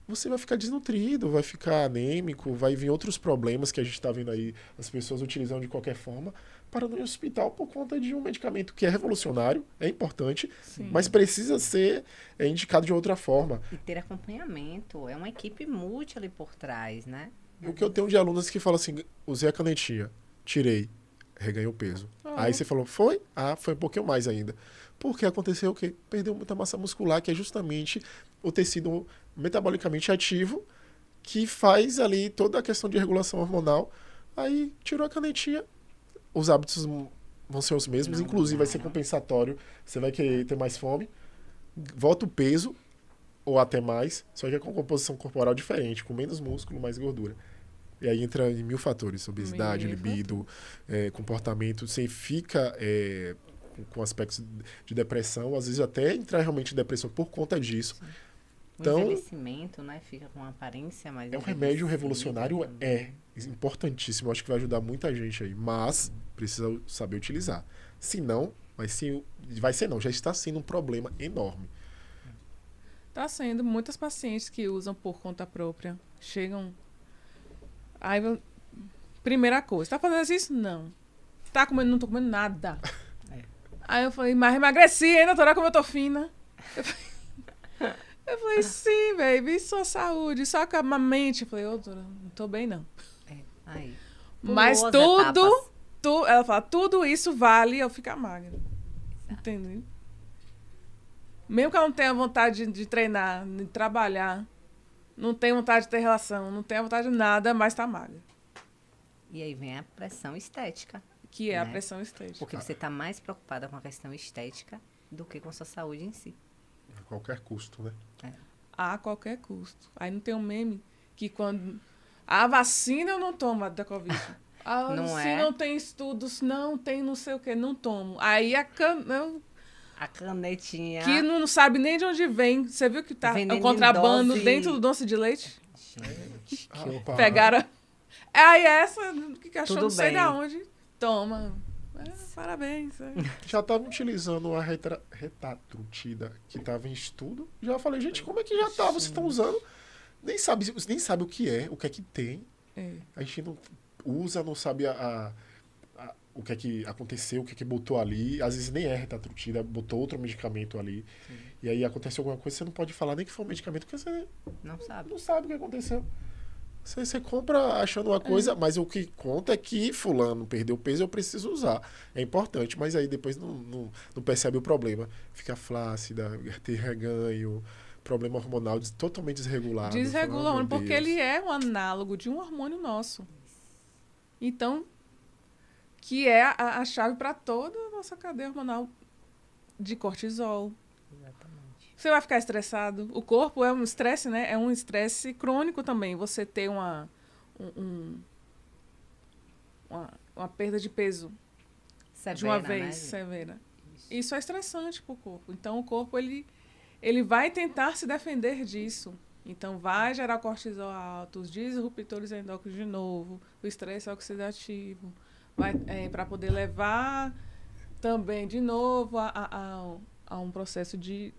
você vai ficar desnutrido, vai ficar anêmico, vai vir outros problemas que a gente está vendo aí, as pessoas utilizando de qualquer forma, para no hospital por conta de um medicamento que é revolucionário, é importante, mas precisa ser indicado de outra forma. E ter acompanhamento, é uma equipe multi ali por trás, né? O que eu tenho de alunos que falam assim, usei a canetinha, tirei, reganhei o peso. Aí você falou, foi? Foi um pouquinho mais ainda. Porque aconteceu o quê? Perdeu muita massa muscular, que é justamente o tecido metabolicamente ativo, que faz ali toda a questão de regulação hormonal. Aí tirou a canetinha, os hábitos vão ser os mesmos, inclusive vai ser compensatório, você vai querer ter mais fome, volta o peso, ou até mais, só que é com composição corporal diferente, com menos músculo, mais gordura. E aí entra em 1000 fatores, obesidade, libido, comportamento, você fica com aspectos de depressão, às vezes até entrar realmente em depressão por conta disso. Então, o envelhecimento, né, fica com uma aparência mais... É um remédio revolucionário, importantíssimo, acho que vai ajudar muita gente aí, mas precisa saber utilizar. Senão, já está sendo um problema enorme. Tá sendo. Muitas pacientes que usam por conta própria chegam... Aí, primeira coisa, tá fazendo isso? Não. Tá comendo? Não tô comendo nada. Aí eu falei, mas emagreci ainda, toda como eu tô fina. Eu falei, sim, baby, sua saúde, só com a mente. Eu falei, doutora, não tô bem, não. Aí. Mas ela fala, tudo isso vale eu ficar magra. Entendeu? Mesmo que ela não tenha vontade de treinar, de trabalhar, não tenha vontade de ter relação, não tenha vontade de nada, mas tá magra. E aí vem a pressão estética. Que é a pressão estética. Porque você tá mais preocupada com a questão estética do que com a sua saúde em si. A qualquer custo, né? A qualquer custo. Aí não tem um meme que quando... A vacina eu não tomo da Covid. Se não tem estudos, não tem não sei o que, não tomo. Aí a canetinha... Que não sabe nem de onde vem. Você viu que tá o contrabando dentro do doce de leite? Gente, pegaram... Aí essa, que achou Tudo não sei bem. de onde, toma. Parabéns. Já estavam utilizando a retatrutida que estava em estudo. Já falei, gente, como é que já tá? Vocês estão usando? Nem sabe o que é que tem. A gente não usa, não sabe o que é que aconteceu, o que é que botou ali. Às vezes nem é retatrutida, botou outro medicamento ali. Sim. E aí aconteceu alguma coisa, você não pode falar nem que foi um medicamento, porque você não sabe o que aconteceu. Você compra achando uma coisa, mas o que conta é que fulano perdeu peso, eu preciso usar. É importante, mas aí depois não percebe o problema. Fica flácida, tem reganho, problema hormonal totalmente desregulado. Desregula o Fala, hormônio, meu porque Deus. ele é um análogo de um hormônio nosso. Então, que é a chave para toda a nossa cadeia hormonal de cortisol. Exatamente. Você vai ficar estressado. O corpo é um estresse, né? É um estresse crônico também. Você ter uma perda de peso Severa, de uma né, vez, gente? severa. Isso é estressante para o corpo. Então, o corpo, ele vai tentar se defender disso. Então, vai gerar cortisol alto, os disruptores endócrinos de novo, o estresse oxidativo, para poder levar também, de novo, a um processo de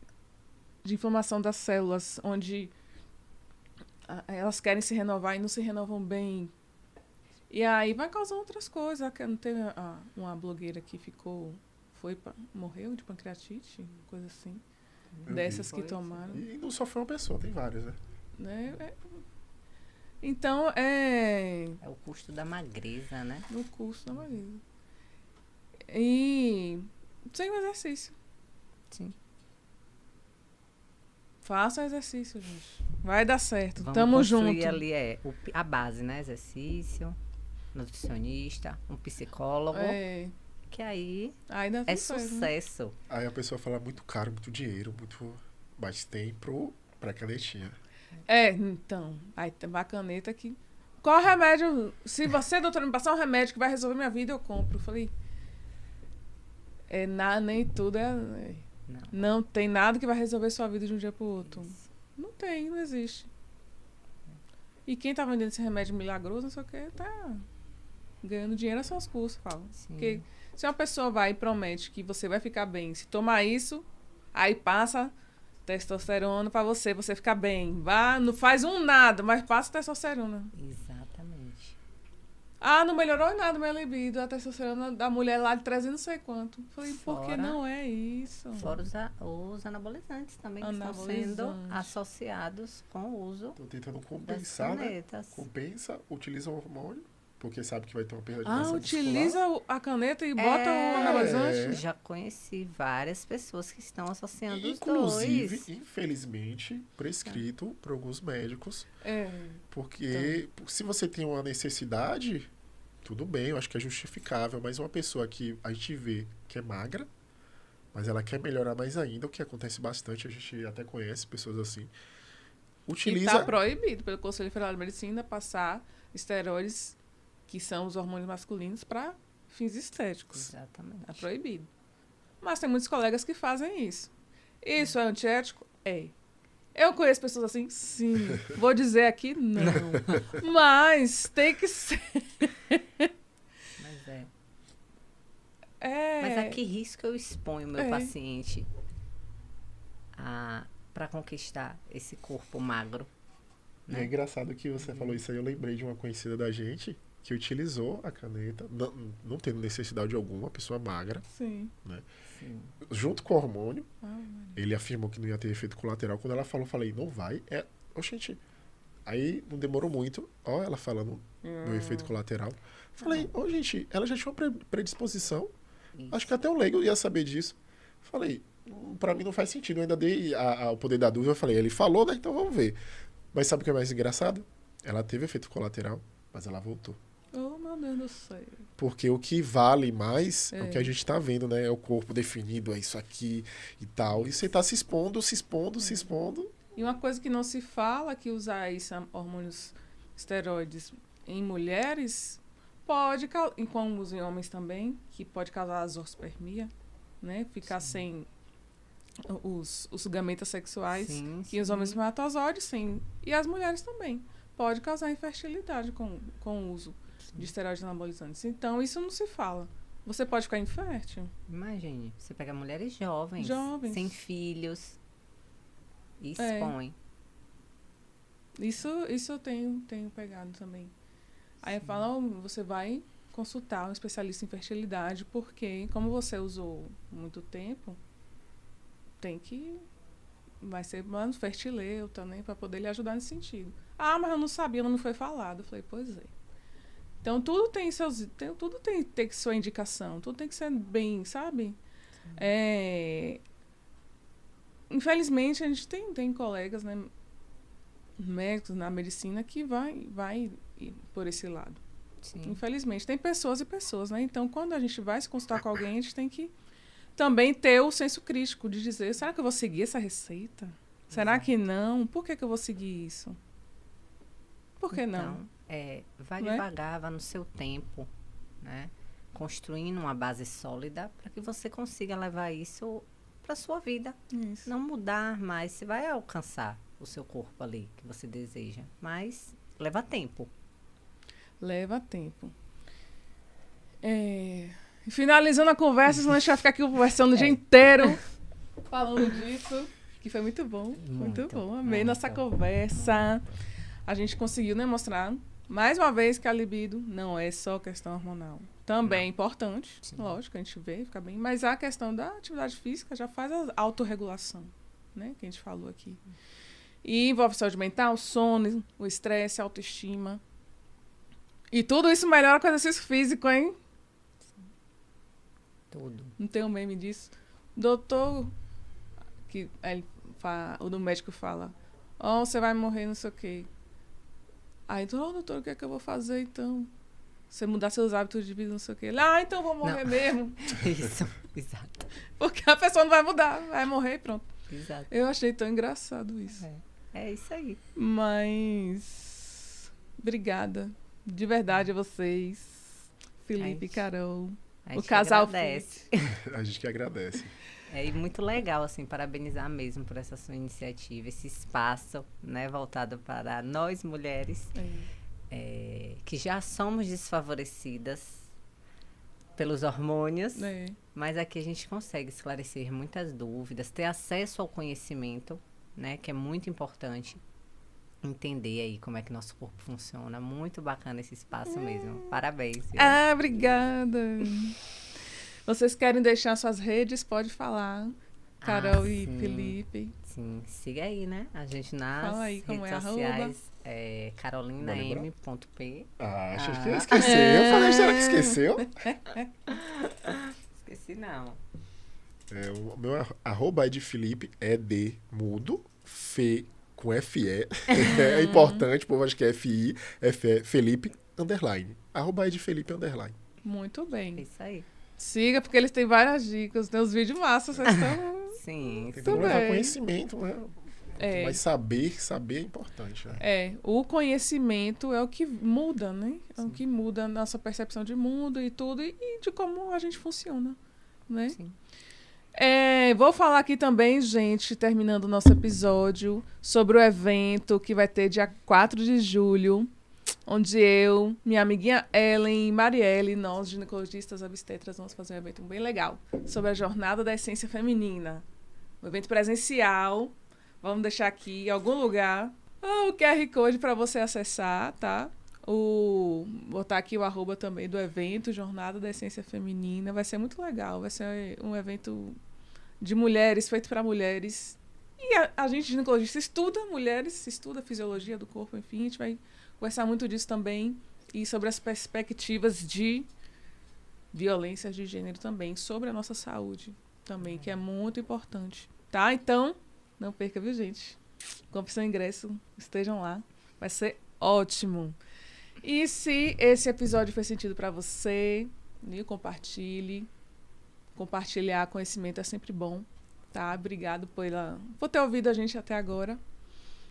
inflamação das células, onde elas querem se renovar e não se renovam bem. E aí vai causar outras coisas. Não teve uma blogueira que morreu de pancreatite, coisa assim. Dessas que tomaram. E não só foi uma pessoa, tem várias, né? Então, É o custo da magreza, né? no curso da magreza. E sem o exercício. Sim. Faça exercício, gente. Vai dar certo. Vamos Tamo construir junto. ali a base, né? Exercício, nutricionista, um psicólogo, que aí Aí dá é tudo certo, né? sucesso. Aí a pessoa fala muito caro, muito dinheiro, mas tem pra canetinha. Então. Aí tem uma caneta aqui. Qual remédio? Se você, doutora, me passar um remédio que vai resolver minha vida, eu compro. Eu falei. Nem tudo não tem nada que vai resolver sua vida de um dia pro outro. Isso. Não tem, não existe. E quem tá vendendo esse remédio milagroso, não sei o que, tá ganhando dinheiro a seus custos, fala. Sim. Porque se uma pessoa vai e promete que você vai ficar bem, se tomar isso, aí passa testosterona pra você ficar bem. Não faz nada, mas passa testosterona. Exatamente. Não melhorou em nada minha libido, a testosterona da mulher lá de 300 não sei quanto. Falei, por que não é isso? Fora os anabolizantes também que estão sendo associados com o uso Tô tentando das compensar, né? canetas. Compensa, utiliza o hormônio, porque sabe que vai ter uma perda de massa muscular. Utiliza a caneta e bota o anabolizante? Já conheci várias pessoas que estão associando os Inclusive, dois. infelizmente, prescrito por alguns médicos. É. Porque se você tem uma necessidade, tudo bem, eu acho que é justificável, mas uma pessoa que a gente vê que é magra, mas ela quer melhorar mais ainda, o que acontece bastante, a gente até conhece pessoas assim, utiliza... E tá proibido pelo Conselho Federal de Medicina passar esteroides, que são os hormônios masculinos, para fins estéticos. Exatamente. É proibido. Mas tem muitos colegas que fazem isso. Isso é antiético? É. Eu conheço pessoas assim? Sim. Vou dizer aqui, não. Mas tem que ser. Mas é. É. Mas a que risco eu exponho o meu É. paciente para conquistar esse corpo magro? E é engraçado que você falou isso aí, eu lembrei de uma conhecida da gente que utilizou a caneta, não tendo necessidade alguma, pessoa magra, Sim. né? Sim. Junto com o hormônio, ele afirmou que não ia ter efeito colateral. Quando ela falou, eu falei, não vai. Oxente. Aí não demorou muito, ela falando do efeito colateral. Falei, gente, ela já tinha uma predisposição. Isso. Acho que até o leigo ia saber disso. Falei, pra mim não faz sentido. Eu ainda dei o poder da dúvida. Eu falei, ele falou, né? Então vamos ver. Mas sabe o que é mais engraçado? Ela teve efeito colateral, mas ela voltou. Oh, meu Deus do céu. Porque o que vale mais é o que a gente tá vendo, né? É o corpo definido, é isso aqui e tal. E você tá se expondo. E uma coisa que não se fala, que usar hormônios esteroides em mulheres pode, e como em homens também, que pode causar azoospermia, né? Ficar sem os gametas sexuais, que os homens espermatozoides, sim. E as mulheres também. Pode causar infertilidade com o uso de esteroides anabolizantes. Então, isso não se fala. Você pode ficar infértil. Imagine, você pega mulheres jovens, sem filhos, e expõe. Isso eu tenho pegado também. Aí eu falo, você vai consultar um especialista em fertilidade, porque como você usou muito tempo, vai ser um fertileuta, né, para poder lhe ajudar nesse sentido. Ah, mas eu não sabia, não me foi falado. Eu falei, pois é. Então, tudo tem tudo tem que ter sua indicação. Tudo tem que ser bem, sabe? Infelizmente, a gente tem colegas, né, médicos na medicina que vai por esse lado. Sim. Infelizmente, tem pessoas e pessoas, né? Então, quando a gente vai se consultar com alguém, a gente tem que também ter o senso crítico de dizer, será que eu vou seguir essa receita? Será que não? Por que eu vou seguir isso? Por que não? Vai devagar, vá no seu tempo, né? Construindo uma base sólida para que você consiga levar isso para sua vida. Isso. Não mudar mais, você vai alcançar o seu corpo ali que você deseja, mas leva tempo. Leva tempo. Finalizando a conversa, senão a gente vai ficar aqui conversando o dia inteiro falando disso, que foi muito bom. Muito bom. Amei nossa conversa. A gente conseguiu, né, mostrar mais uma vez que a libido não é só questão hormonal. Também é importante, lógico, a gente vê, fica bem. Mas a questão da atividade física já faz a autorregulação, né, que a gente falou aqui. E envolve saúde mental, sono, o estresse, a autoestima. E tudo isso melhora com o exercício físico, hein? Tudo. Não tem um meme disso? Doutor, o do médico fala, você vai morrer, não sei o quê. Aí, doutor, o que é que eu vou fazer, então? Você mudar seus hábitos de vida, não sei o quê. Então vou morrer mesmo. Isso, exato. Porque a pessoa não vai mudar, vai morrer e pronto. Exato. Eu achei tão engraçado isso. É isso aí. Mas, obrigada. De verdade a vocês. Felipe e Carol. O casal agradece. A gente que agradece. E muito legal, assim, parabenizar mesmo por essa sua iniciativa, esse espaço, né, voltado para nós mulheres, que já somos desfavorecidas pelos hormônios, mas aqui a gente consegue esclarecer muitas dúvidas, ter acesso ao conhecimento, né, que é muito importante, entender aí como é que nosso corpo funciona. Muito bacana esse espaço mesmo. Parabéns. Obrigada. Vocês querem deixar suas redes? Pode falar. Carol e Felipe. Sim, siga aí, né? A gente nas Fala aí, como redes sociais. carolinaM.p. Achei que ia esquecer. Eu falei, será que esqueceu? Esqueci, não. O meu arroba é de Felipe, é de mudo, com FE. É importante, o povo acha que é FI, Felipe, _. Arroba é de Felipe, _. Muito bem. É isso aí. Siga, porque eles têm várias dicas. Tem uns vídeos massas, vocês estão... Sim. Tem que levar conhecimento, né? Mas saber é importante, né? O conhecimento é o que muda, né? É o que muda a nossa percepção de mundo e tudo, e de como a gente funciona, né? Sim. Vou falar aqui também, gente, terminando o nosso episódio, sobre o evento que vai ter dia 4 de julho, onde eu, minha amiguinha Ellen e Marielle, nós, ginecologistas obstetras, vamos fazer um evento bem legal sobre a jornada da essência feminina. Um evento presencial. Vamos deixar aqui em algum lugar o QR Code para você acessar, tá? Botar aqui o arroba também do evento, Jornada da Essência Feminina. Vai ser muito legal. Vai ser um evento de mulheres, feito para mulheres. E a gente, ginecologista, estuda mulheres, estuda a fisiologia do corpo, enfim. A gente vai conversar muito disso também. E sobre as perspectivas de violências de gênero também. Sobre a nossa saúde também, que é muito importante. Tá? Então, não perca, viu, gente? Compre seu ingresso, estejam lá. Vai ser ótimo. E se esse episódio fez sentido para você, compartilhe. Compartilhar conhecimento é sempre bom, tá? Obrigado por ter ouvido a gente até agora.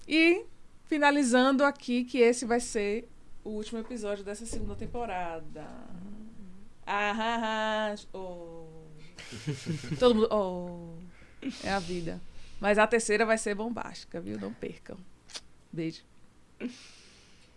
E finalizando aqui que esse vai ser o último episódio dessa segunda temporada. Todo mundo... É a vida. Mas a terceira vai ser bombástica, viu? Não percam. Beijo.